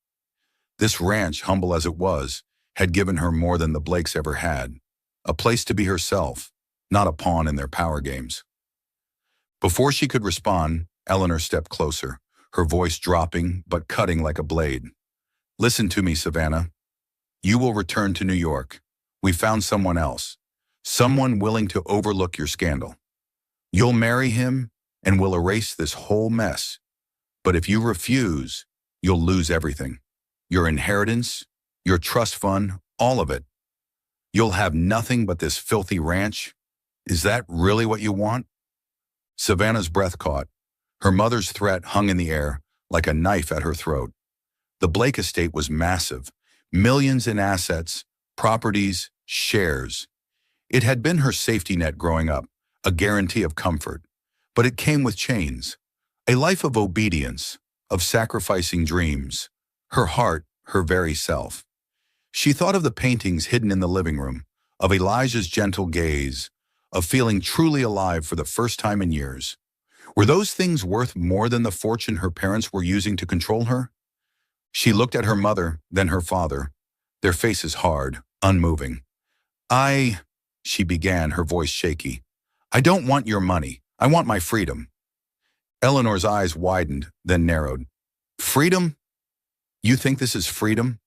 This ranch, humble as it was, had given her more than the Blakes ever had, a place to be herself, not a pawn in their power games. Before she could respond, Eleanor stepped closer, her voice dropping but cutting like a blade. "Listen to me, Savannah. You will return to New York. We found someone else, someone willing to overlook your scandal. You'll marry him and we'll erase this whole mess. But if you refuse, you'll lose everything. Your inheritance, your trust fund, all of it. You'll have nothing but this filthy ranch. Is that really what you want?" Savannah's breath caught. Her mother's threat hung in the air, like a knife at her throat. The Blake estate was massive, millions in assets, properties, shares. It had been her safety net growing up, a guarantee of comfort. But it came with chains. A life of obedience, of sacrificing dreams. Her heart, her very self. She thought of the paintings hidden in the living room, of Elijah's gentle gaze, of feeling truly alive for the first time in years. Were those things worth more than the fortune her parents were using to control her? She looked at her mother, then her father, their faces hard, unmoving. She began, her voice shaky. I don't want your money. I want my freedom. Eleanor's eyes widened, then narrowed. Freedom? You think this is freedom?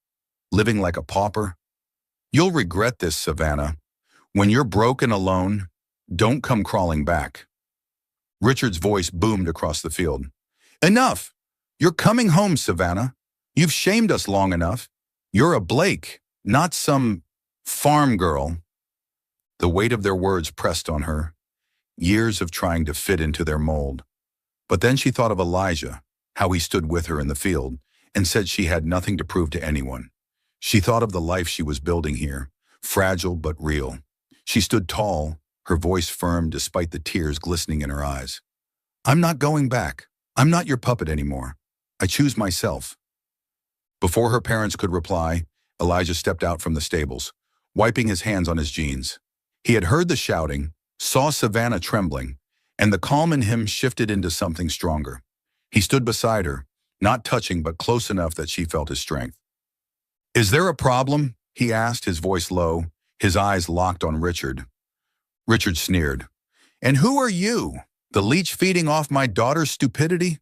Living like a pauper? You'll regret this, Savannah. When you're broke and alone, don't come crawling back. Richard's voice boomed across the field. Enough! You're coming home, Savannah. You've shamed us long enough. You're a Blake, not some farm girl. The weight of their words pressed on her, years of trying to fit into their mold. But then she thought of Elijah, how he stood with her in the field, and said she had nothing to prove to anyone. She thought of the life she was building here, fragile but real. She stood tall, her voice firm despite the tears glistening in her eyes. I'm not going back. I'm not your puppet anymore. I choose myself. Before her parents could reply, Elijah stepped out from the stables, wiping his hands on his jeans. He had heard the shouting, saw Savannah trembling, and the calm in him shifted into something stronger. He stood beside her, not touching but close enough that she felt his strength. Is there a problem? He asked, his voice low, his eyes locked on Richard. Richard sneered. And who are you? The leech feeding off my daughter's stupidity?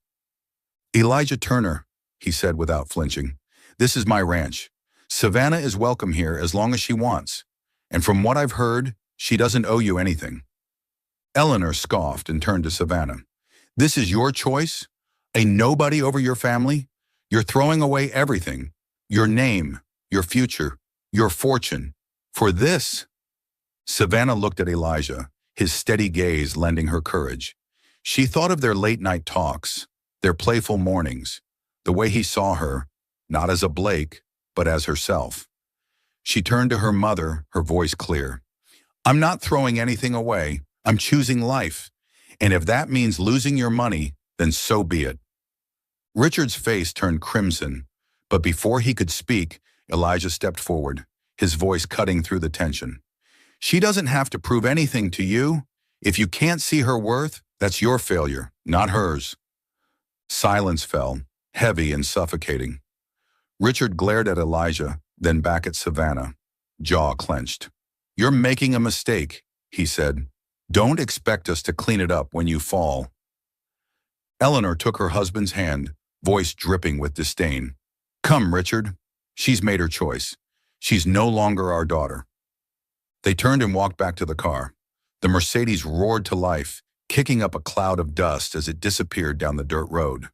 Elijah Turner, he said without flinching. This is my ranch. Savannah is welcome here as long as she wants. And from what I've heard, she doesn't owe you anything. Eleanor scoffed and turned to Savannah. This is your choice? A nobody over your family? You're throwing away everything. Your name, your future, your fortune. For this? Savannah looked at Elijah, his steady gaze lending her courage. She thought of their late-night talks, their playful mornings, the way he saw her, not as a Blake, but as herself. She turned to her mother, her voice clear. I'm not throwing anything away. I'm choosing life. And if that means losing your money, then so be it. Richard's face turned crimson, but before he could speak, Elijah stepped forward, his voice cutting through the tension. She doesn't have to prove anything to you. If you can't see her worth, that's your failure, not hers. Silence fell, heavy and suffocating. Richard glared at Elijah, then back at Savannah, jaw clenched. You're making a mistake, he said. Don't expect us to clean it up when you fall. Eleanor took her husband's hand, voice dripping with disdain. Come, Richard. She's made her choice. She's no longer our daughter. They turned and walked back to the car. The Mercedes roared to life, kicking up a cloud of dust as it disappeared down the dirt road,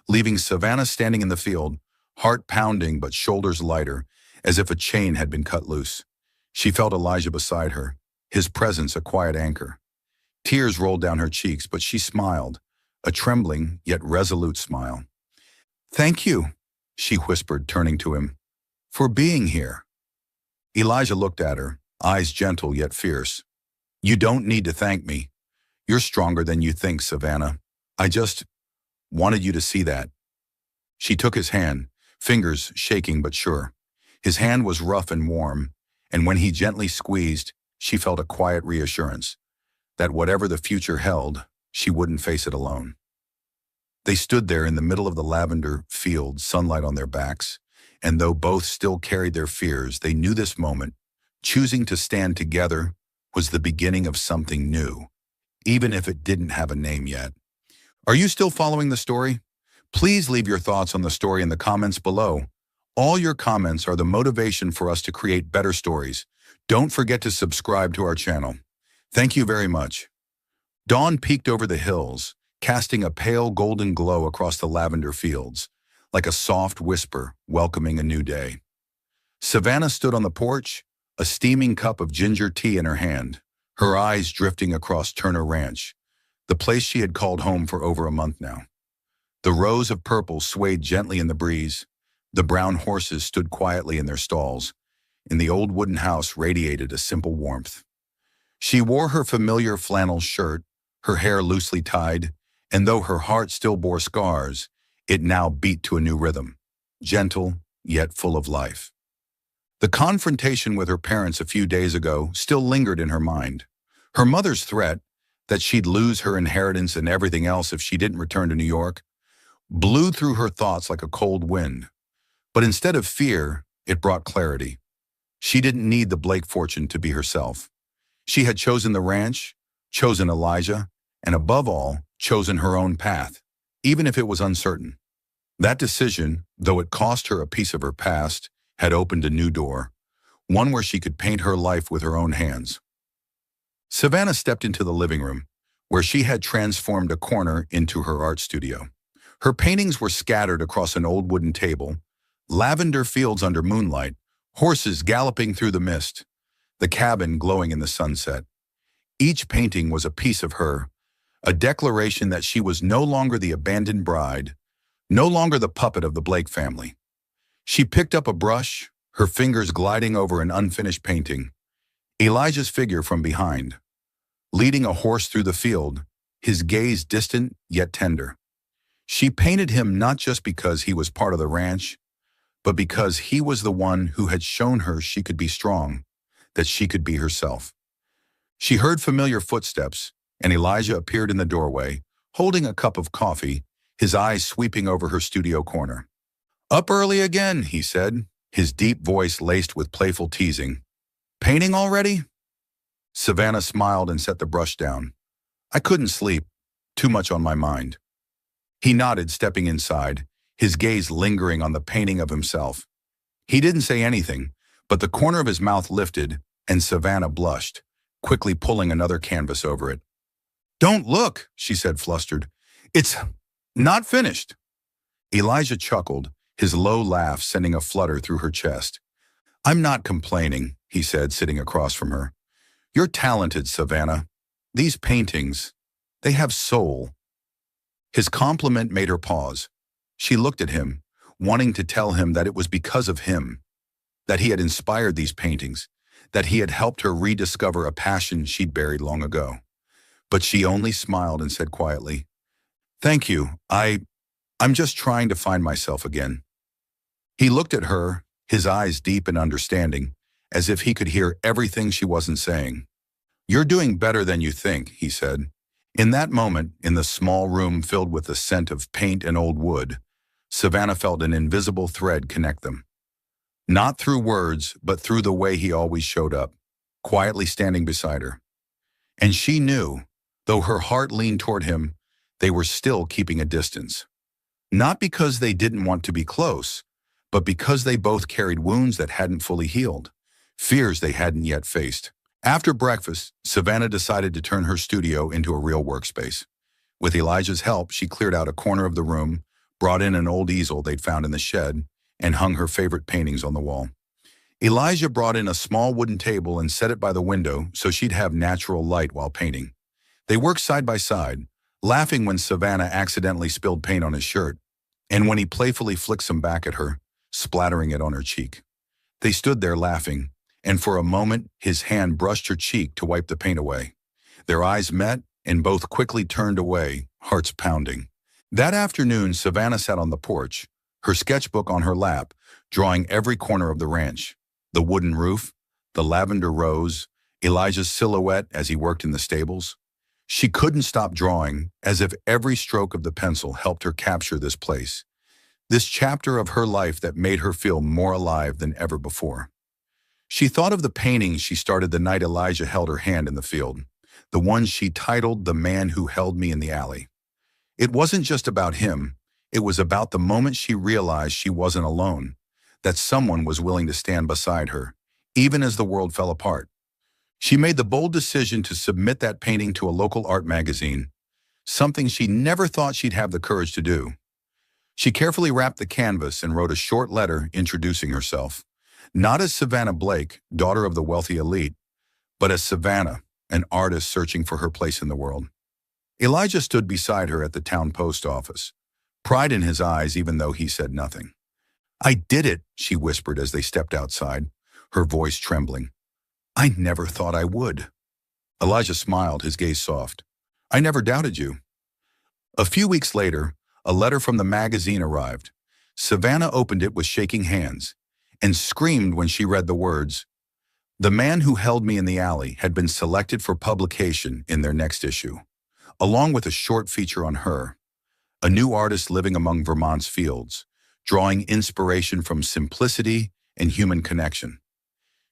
leaving Savannah standing in the field, heart pounding but shoulders lighter, as if a chain had been cut loose. She felt Elijah beside her, his presence a quiet anchor. Tears rolled down her cheeks, but she smiled, a trembling yet resolute smile. Thank you, she whispered, turning to him, for being here. Elijah looked at her, eyes gentle yet fierce. You don't need to thank me. You're stronger than you think, Savannah. I just wanted you to see that. She took his hand, fingers shaking but sure. His hand was rough and warm, and when he gently squeezed, she felt a quiet reassurance that whatever the future held, she wouldn't face it alone. They stood there in the middle of the lavender field, sunlight on their backs, and though both still carried their fears, they knew this moment, choosing to stand together, was the beginning of something new, even if it didn't have a name yet. Are you still following the story? Please leave your thoughts on the story in the comments below. All your comments are the motivation for us to create better stories. Don't forget to subscribe to our channel. Thank you very much. Dawn peeked over the hills, casting a pale golden glow across the lavender fields, like a soft whisper welcoming a new day. Savannah stood on the porch, a steaming cup of ginger tea in her hand, her eyes drifting across Turner Ranch, the place she had called home for over a month now. The rows of purple swayed gently in the breeze. The brown horses stood quietly in their stalls, and the old wooden house radiated a simple warmth. She wore her familiar flannel shirt, her hair loosely tied, and though her heart still bore scars, it now beat to a new rhythm, gentle yet full of life. The confrontation with her parents a few days ago still lingered in her mind. Her mother's threat, that she'd lose her inheritance and everything else if she didn't return to New York, blew through her thoughts like a cold wind. But instead of fear, it brought clarity. She didn't need the Blake fortune to be herself. She had chosen the ranch, chosen Elijah, and above all, chosen her own path, even if it was uncertain. That decision, though it cost her a piece of her past, had opened a new door, one where she could paint her life with her own hands. Savannah stepped into the living room, where she had transformed a corner into her art studio. Her paintings were scattered across an old wooden table, lavender fields under moonlight, horses galloping through the mist, the cabin glowing in the sunset. Each painting was a piece of her, a declaration that she was no longer the abandoned bride, no longer the puppet of the Blake family. She picked up a brush, her fingers gliding over an unfinished painting. Elijah's figure from behind, leading a horse through the field, his gaze distant yet tender. She painted him not just because he was part of the ranch, but because he was the one who had shown her she could be strong, that she could be herself. She heard familiar footsteps, and Elijah appeared in the doorway, holding a cup of coffee, his eyes sweeping over her studio corner. "Up early again," he said, his deep voice laced with playful teasing. "Painting already?" Savannah smiled and set the brush down. "I couldn't sleep. Too much on my mind." He nodded, stepping inside, his gaze lingering on the painting of himself. He didn't say anything, but the corner of his mouth lifted, and Savannah blushed, quickly pulling another canvas over it. "Don't look," she said, flustered. "It's not finished." Elijah chuckled, his low laugh sending a flutter through her chest. "I'm not complaining," he said, sitting across from her. "You're talented, Savannah. These paintings, they have soul." His compliment made her pause. She looked at him, wanting to tell him that it was because of him, that he had inspired these paintings, that he had helped her rediscover a passion she'd buried long ago. But she only smiled and said quietly, "Thank you. I'm just trying to find myself again." He looked at her, his eyes deep in understanding, as if he could hear everything she wasn't saying. "You're doing better than you think," he said. In that moment, in the small room filled with the scent of paint and old wood, Savannah felt an invisible thread connect them. Not through words, but through the way he always showed up, quietly standing beside her. And she knew, though her heart leaned toward him, they were still keeping a distance. Not because they didn't want to be close, but because they both carried wounds that hadn't fully healed, fears they hadn't yet faced. After breakfast, Savannah decided to turn her studio into a real workspace. With Elijah's help, she cleared out a corner of the room, brought in an old easel they'd found in the shed, and hung her favorite paintings on the wall. Elijah brought in a small wooden table and set it by the window so she'd have natural light while painting. They worked side by side, laughing when Savannah accidentally spilled paint on his shirt, and when he playfully flicked some back at her, splattering it on her cheek. They stood there laughing, and for a moment his hand brushed her cheek to wipe the paint away. Their eyes met, and both quickly turned away, hearts pounding. That afternoon, Savannah sat on the porch, her sketchbook on her lap, drawing every corner of the ranch. The wooden roof, the lavender rose, Elijah's silhouette as he worked in the stables. She couldn't stop drawing, as if every stroke of the pencil helped her capture this place, this chapter of her life that made her feel more alive than ever before. She thought of the paintings she started the night Elijah held her hand in the field, the ones she titled "The Man Who Held Me in the Alley." It wasn't just about him, it was about the moment she realized she wasn't alone, that someone was willing to stand beside her, even as the world fell apart. She made the bold decision to submit that painting to a local art magazine, something she never thought she'd have the courage to do. She carefully wrapped the canvas and wrote a short letter introducing herself, not as Savannah Blake, daughter of the wealthy elite, but as Savannah, an artist searching for her place in the world. Elijah stood beside her at the town post office, pride in his eyes even though he said nothing. "I did it," she whispered as they stepped outside, her voice trembling. "I never thought I would." Elijah smiled, his gaze soft. "I never doubted you." A few weeks later, a letter from the magazine arrived. Savannah opened it with shaking hands and screamed when she read the words, "The Man Who Held Me in the Alley" had been selected for publication in their next issue, along with a short feature on her, a new artist living among Vermont's fields, drawing inspiration from simplicity and human connection.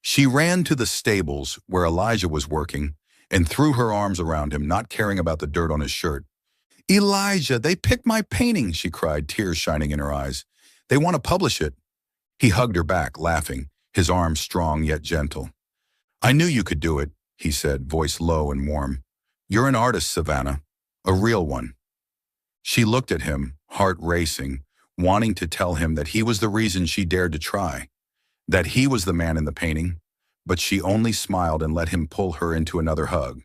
She ran to the stables where Elijah was working and threw her arms around him, not caring about the dirt on his shirt. "Elijah, they picked my painting," she cried, tears shining in her eyes. "They want to publish it." He hugged her back, laughing, his arms strong yet gentle. "I knew you could do it," he said, voice low and warm. "You're an artist, Savannah, a real one." She looked at him, heart racing, wanting to tell him that he was the reason she dared to try, that he was the man in the painting, but she only smiled and let him pull her into another hug.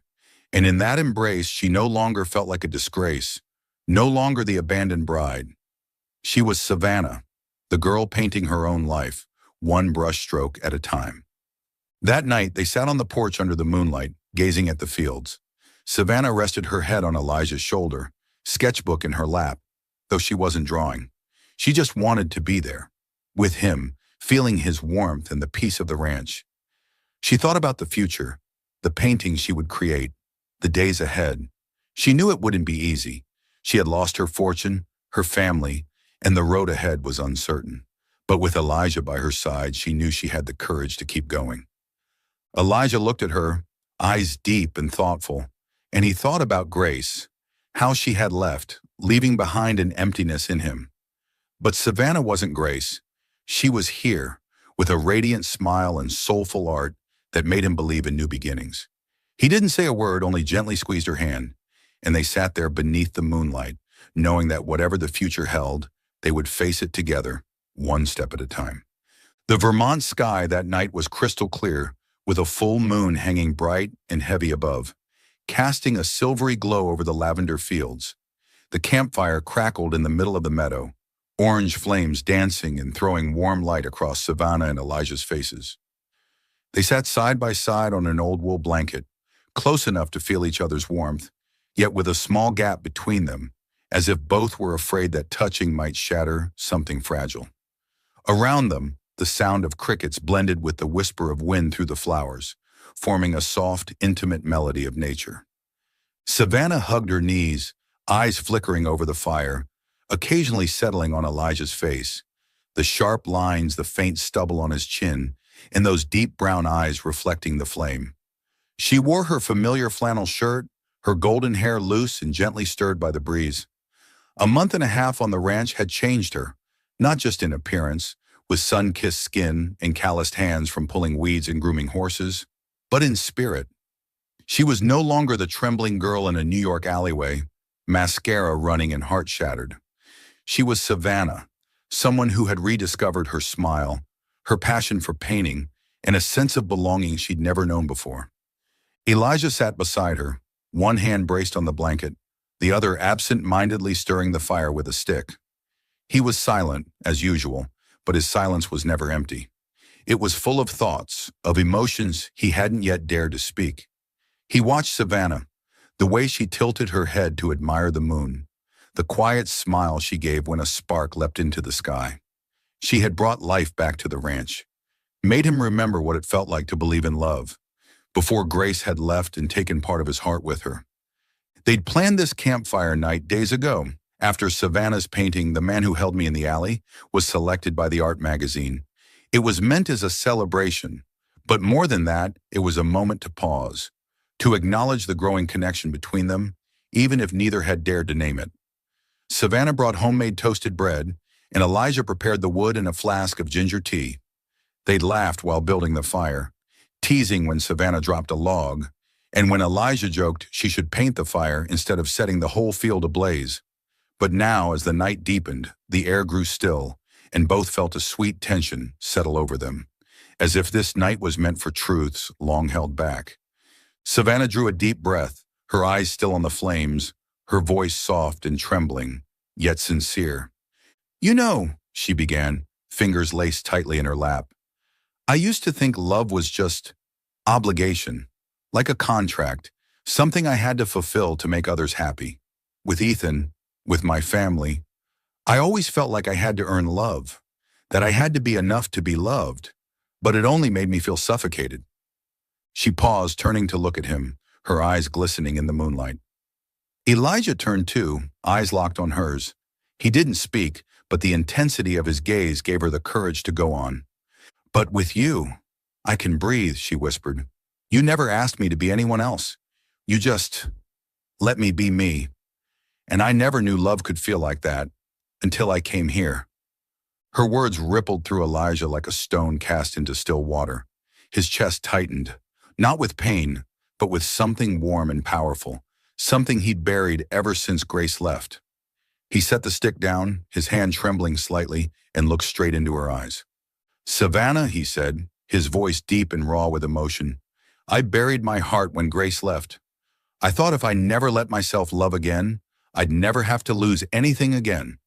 And in that embrace, she no longer felt like a disgrace, no longer the abandoned bride. She was Savannah, the girl painting her own life, one brushstroke at a time. That night, they sat on the porch under the moonlight, gazing at the fields. Savannah rested her head on Elijah's shoulder, sketchbook in her lap, though she wasn't drawing. She just wanted to be there, with him, feeling his warmth and the peace of the ranch. She thought about the future, the paintings she would create, the days ahead. She knew it wouldn't be easy. She had lost her fortune, her family, and the road ahead was uncertain. But with Elijah by her side, she knew she had the courage to keep going. Elijah looked at her, eyes deep and thoughtful, and he thought about Grace, how she had left, leaving behind an emptiness in him. But Savannah wasn't Grace. She was here, with a radiant smile and soulful art that made him believe in new beginnings. He didn't say a word, only gently squeezed her hand, and they sat there beneath the moonlight, knowing that whatever the future held, they would face it together, one step at a time. The Vermont sky that night was crystal clear, with a full moon hanging bright and heavy above, casting a silvery glow over the lavender fields. The campfire crackled in the middle of the meadow, orange flames dancing and throwing warm light across Savannah and Elijah's faces. They sat side by side on an old wool blanket, close enough to feel each other's warmth, yet with a small gap between them, as if both were afraid that touching might shatter something fragile. Around them, the sound of crickets blended with the whisper of wind through the flowers, forming a soft, intimate melody of nature. Savannah hugged her knees, eyes flickering over the fire, occasionally settling on Elijah's face, the sharp lines, the faint stubble on his chin, and those deep brown eyes reflecting the flame. She wore her familiar flannel shirt, her golden hair loose and gently stirred by the breeze. A month and a half on the ranch had changed her, not just in appearance, with sun-kissed skin and calloused hands from pulling weeds and grooming horses, but in spirit. She was no longer the trembling girl in a New York alleyway, mascara running and heart shattered. She was Savannah, someone who had rediscovered her smile, her passion for painting, and a sense of belonging she'd never known before. Elijah sat beside her, one hand braced on the blanket, the other absent-mindedly stirring the fire with a stick. He was silent, as usual, but his silence was never empty. It was full of thoughts, of emotions he hadn't yet dared to speak. He watched Savannah, the way she tilted her head to admire the moon, the quiet smile she gave when a spark leapt into the sky. She had brought life back to the ranch, made him remember what it felt like to believe in love, before Grace had left and taken part of his heart with her. They'd planned this campfire night days ago, after Savannah's painting, The Man Who Held Me in the Alley, was selected by the art magazine. It was meant as a celebration, but more than that, it was a moment to pause, to acknowledge the growing connection between them, even if neither had dared to name it. Savannah brought homemade toasted bread, and Elijah prepared the wood and a flask of ginger tea. They'd laughed while building the fire, teasing when Savannah dropped a log, and when Elijah joked she should paint the fire instead of setting the whole field ablaze. But now, as the night deepened, the air grew still, and both felt a sweet tension settle over them, as if this night was meant for truths long held back. Savannah drew a deep breath, her eyes still on the flames, her voice soft and trembling. yet sincere. "You know," she began, fingers laced tightly in her lap, "I used to think love was just obligation, like a contract, something I had to fulfill to make others happy. With Ethan, with my family, I always felt like I had to earn love, that I had to be enough to be loved, but it only made me feel suffocated." She paused, turning to look at him, her eyes glistening in the moonlight. Elijah turned too, eyes locked on hers. He didn't speak, but the intensity of his gaze gave her the courage to go on. "But with you, I can breathe," she whispered. "You never asked me to be anyone else. You just let me be me. And I never knew love could feel like that until I came here." Her words rippled through Elijah like a stone cast into still water. His chest tightened, not with pain, but with something warm and powerful, something he'd buried ever since Grace left. He set the stick down, his hand trembling slightly, and looked straight into her eyes. "Savannah," he said, his voice deep and raw with emotion, "I buried my heart when Grace left. I thought if I never let myself love again, I'd never have to lose anything again.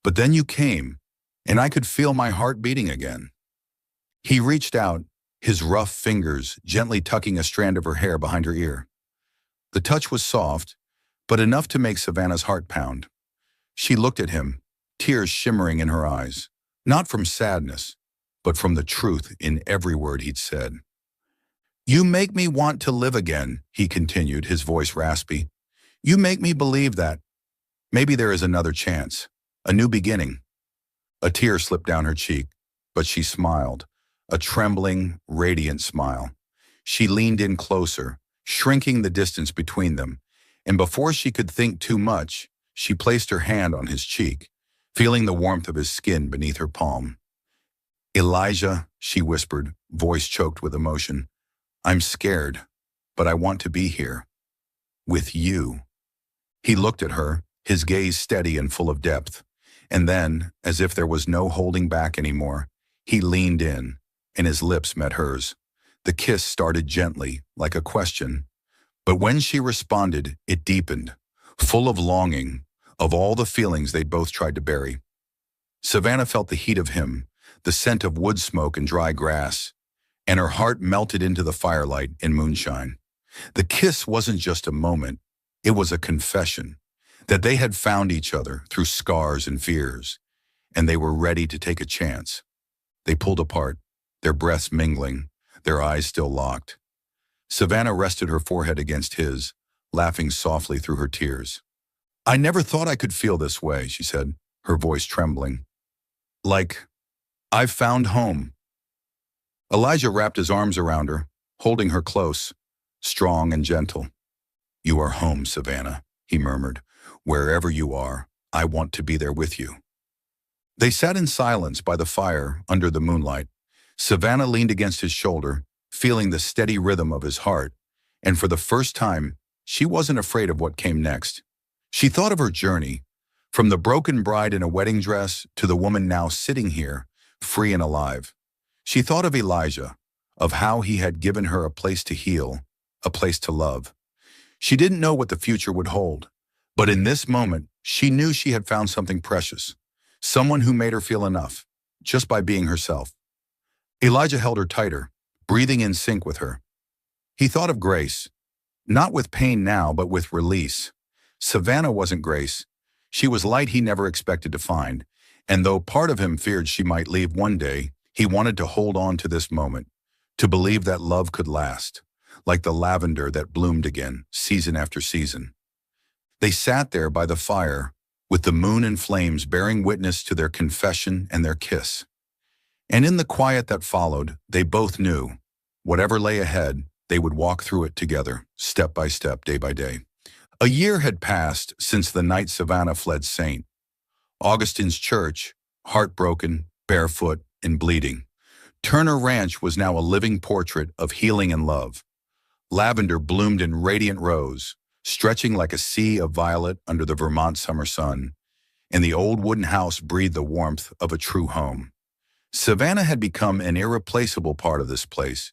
But then you came, and I could feel my heart beating again." He reached out, his rough fingers gently tucking a strand of her hair behind her ear. The touch was soft, but enough to make Savannah's heart pound. She looked at him, tears shimmering in her eyes, not from sadness, but from the truth in every word he'd said. "You make me want to live again," he continued, his voice raspy. "You make me believe that maybe there is another chance, a new beginning." A tear slipped down her cheek, but she smiled, a trembling, radiant smile. She leaned in closer, shrinking the distance between them, and before she could think too much, she placed her hand on his cheek, feeling the warmth of his skin beneath her palm. "Elijah," she whispered, voice choked with emotion, "I'm scared, but I want to be here. With you." He looked at her, his gaze steady and full of depth. And then, as if there was no holding back anymore, he leaned in, and his lips met hers. The kiss started gently, like a question, but when she responded, it deepened, full of longing, of all the feelings they'd both tried to bury. Savannah felt the heat of him, the scent of wood smoke and dry grass, and her heart melted into the firelight and moonshine. The kiss wasn't just a moment, it was a confession that they had found each other through scars and fears, and they were ready to take a chance. They pulled apart, their breaths mingling, their eyes still locked. Savannah rested her forehead against his, laughing softly through her tears. "I never thought I could feel this way," she said, her voice trembling. "Like, I've found home." Elijah wrapped his arms around her, holding her close, strong and gentle. "You are home, Savannah," he murmured. "Wherever you are, I want to be there with you." They sat in silence by the fire under the moonlight. Savannah leaned against his shoulder, feeling the steady rhythm of his heart, and for the first time, she wasn't afraid of what came next. She thought of her journey, from the broken bride in a wedding dress to the woman now sitting here, free and alive. She thought of Elijah, of how he had given her a place to heal, a place to love. She didn't know what the future would hold, but in this moment, she knew she had found something precious, someone who made her feel enough, just by being herself. Elijah held her tighter, breathing in sync with her. He thought of Grace, not with pain now, but with release. Savannah wasn't Grace. She was light he never expected to find, and though part of him feared she might leave one day, he wanted to hold on to this moment, to believe that love could last, like the lavender that bloomed again, season after season. They sat there by the fire, with the moon and flames bearing witness to their confession and their kiss. And in the quiet that followed, they both knew, whatever lay ahead, they would walk through it together, step by step, day by day. A year had passed since the night Savannah fled St. Augustine's church, heartbroken, barefoot, and bleeding. Turner Ranch was now a living portrait of healing and love. Lavender bloomed in radiant rose, stretching like a sea of violet under the Vermont summer sun, and the old wooden house breathed the warmth of a true home. Savannah had become an irreplaceable part of this place,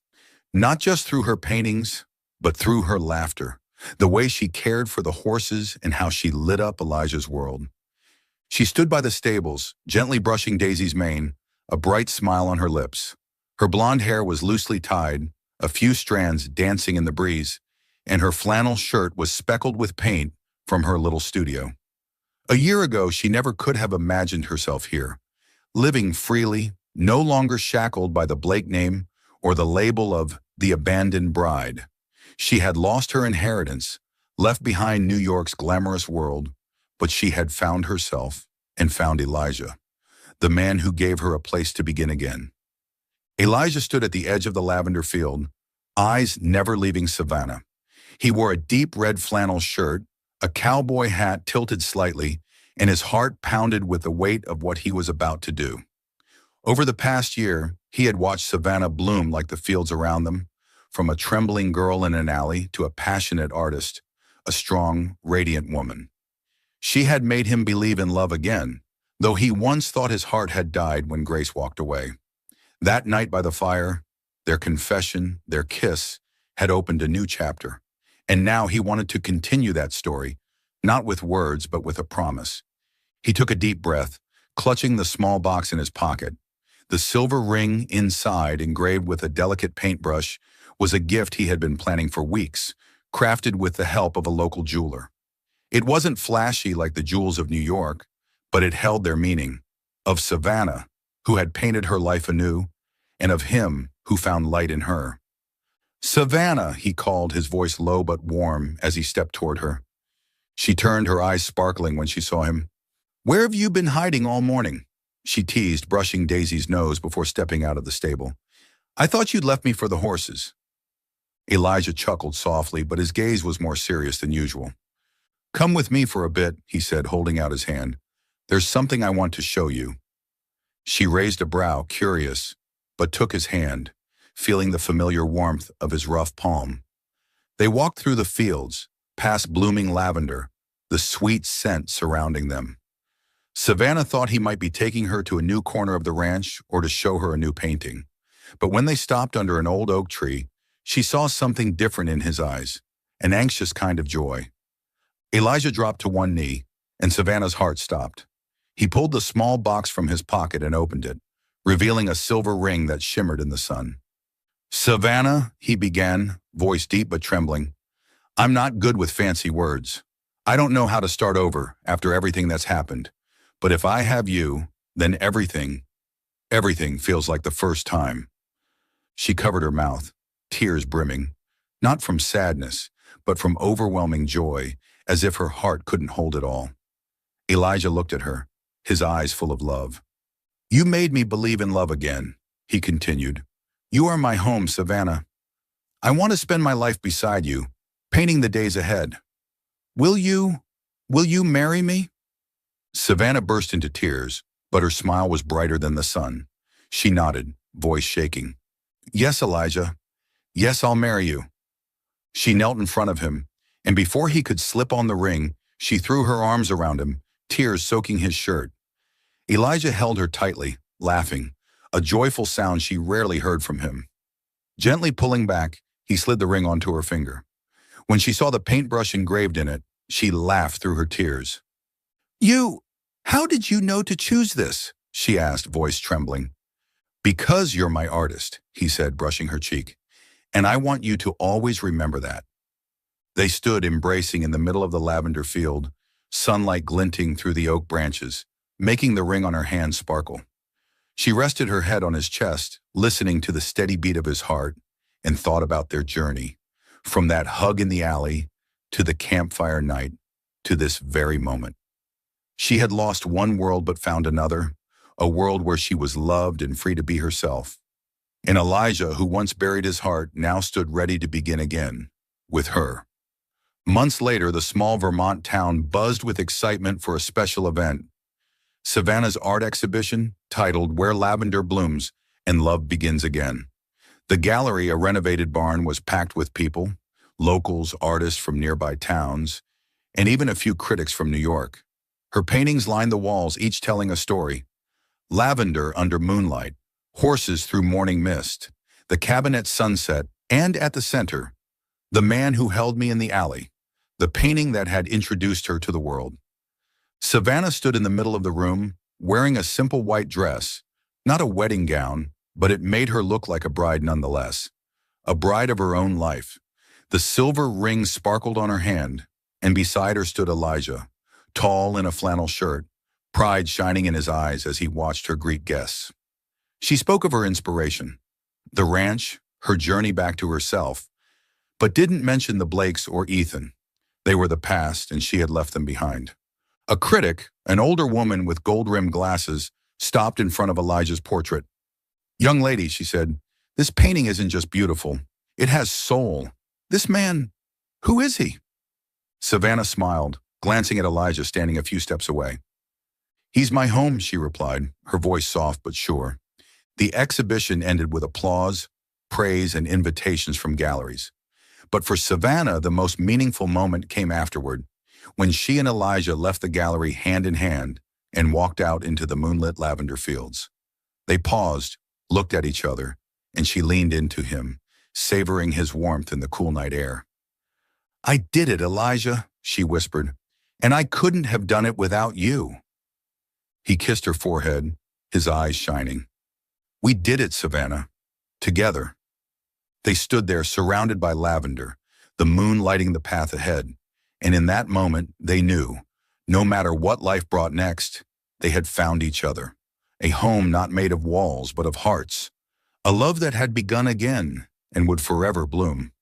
not just through her paintings, but through her laughter, the way she cared for the horses and how she lit up Elijah's world. She stood by the stables, gently brushing Daisy's mane, a bright smile on her lips. Her blonde hair was loosely tied, a few strands dancing in the breeze, and her flannel shirt was speckled with paint from her little studio. A year ago, she never could have imagined herself here, living freely, no longer shackled by the Blake name or the label of the abandoned bride. She had lost her inheritance, left behind New York's glamorous world, but she had found herself and found Elijah, the man who gave her a place to begin again. Elijah stood at the edge of the lavender field, eyes never leaving Savannah. He wore a deep red flannel shirt, a cowboy hat tilted slightly, and his heart pounded with the weight of what he was about to do. Over the past year, he had watched Savannah bloom like the fields around them, from a trembling girl in an alley to a passionate artist, a strong, radiant woman. She had made him believe in love again, though he once thought his heart had died when Grace walked away. That night by the fire, their confession, their kiss, had opened a new chapter. And now he wanted to continue that story, not with words, but with a promise. He took a deep breath, clutching the small box in his pocket. The silver ring inside, engraved with a delicate paintbrush, was a gift he had been planning for weeks, crafted with the help of a local jeweler. It wasn't flashy like the jewels of New York, but it held their meaning, of Savannah, who had painted her life anew, and of him who found light in her. "Savannah," he called, his voice low but warm as he stepped toward her. She turned, her eyes sparkling when she saw him. "Where have you been hiding all morning?" she teased, brushing Daisy's nose before stepping out of the stable. "I thought you'd left me for the horses." Elijah chuckled softly, but his gaze was more serious than usual. "Come with me for a bit," he said, holding out his hand. "There's something I want to show you." She raised a brow, curious, but took his hand, feeling the familiar warmth of his rough palm. They walked through the fields, past blooming lavender, the sweet scent surrounding them. Savannah thought he might be taking her to a new corner of the ranch or to show her a new painting. But when they stopped under an old oak tree, she saw something different in his eyes, an anxious kind of joy. Elijah dropped to one knee, and Savannah's heart stopped. He pulled the small box from his pocket and opened it, revealing a silver ring that shimmered in the sun. "Savannah," he began, voice deep but trembling, "I'm not good with fancy words. I don't know how to start over after everything that's happened. But if I have you, then everything feels like the first time." She covered her mouth, tears brimming, not from sadness, but from overwhelming joy, as if her heart couldn't hold it all. Elijah looked at her, his eyes full of love. "You made me believe in love again," he continued. "You are my home, Savannah. I want to spend my life beside you, painting the days ahead. Will you marry me?" Savannah burst into tears, but her smile was brighter than the sun. She nodded, voice shaking. "Yes, Elijah. Yes, I'll marry you." She knelt in front of him, and before he could slip on the ring, she threw her arms around him, tears soaking his shirt. Elijah held her tightly, laughing, a joyful sound she rarely heard from him. Gently pulling back, he slid the ring onto her finger. When she saw the paintbrush engraved in it, she laughed through her tears. How did you know to choose this?" she asked, voice trembling. "Because you're my artist," he said, brushing her cheek. "And I want you to always remember that." They stood embracing in the middle of the lavender field, sunlight glinting through the oak branches, making the ring on her hand sparkle. She rested her head on his chest, listening to the steady beat of his heart, and thought about their journey, from that hug in the alley, to the campfire night, to this very moment. She had lost one world but found another, a world where she was loved and free to be herself. And Elijah, who once buried his heart, now stood ready to begin again, with her. Months later, the small Vermont town buzzed with excitement for a special event. Savannah's art exhibition, titled "Where Lavender Blooms and Love Begins Again." The gallery, a renovated barn, was packed with people, locals, artists from nearby towns, and even a few critics from New York. Her paintings lined the walls, each telling a story. Lavender under moonlight, horses through morning mist, the cabin at sunset, and at the center, the man who held me in the alley, the painting that had introduced her to the world. Savannah stood in the middle of the room, wearing a simple white dress, not a wedding gown, but it made her look like a bride nonetheless, a bride of her own life. The silver ring sparkled on her hand, and beside her stood Elijah, tall in a flannel shirt, pride shining in his eyes as he watched her greet guests. She spoke of her inspiration, the ranch, her journey back to herself, but didn't mention the Blakes or Ethan. They were the past, and she had left them behind. A critic, an older woman with gold-rimmed glasses, stopped in front of Elijah's portrait. "Young lady," she said, "this painting isn't just beautiful. It has soul. This man, who is he?" Savannah smiled, glancing at Elijah standing a few steps away. "He's my home," she replied, her voice soft but sure. The exhibition ended with applause, praise, and invitations from galleries. But for Savannah, the most meaningful moment came afterward, when she and Elijah left the gallery hand in hand and walked out into the moonlit lavender fields. They paused, looked at each other, and she leaned into him, savoring his warmth in the cool night air. "I did it, Elijah," she whispered, "and I couldn't have done it without you." He kissed her forehead, his eyes shining. "We did it, Savannah. Together." They stood there surrounded by lavender, the moon lighting the path ahead, and in that moment they knew, no matter what life brought next, they had found each other. A home not made of walls but of hearts, a love that had begun again and would forever bloom.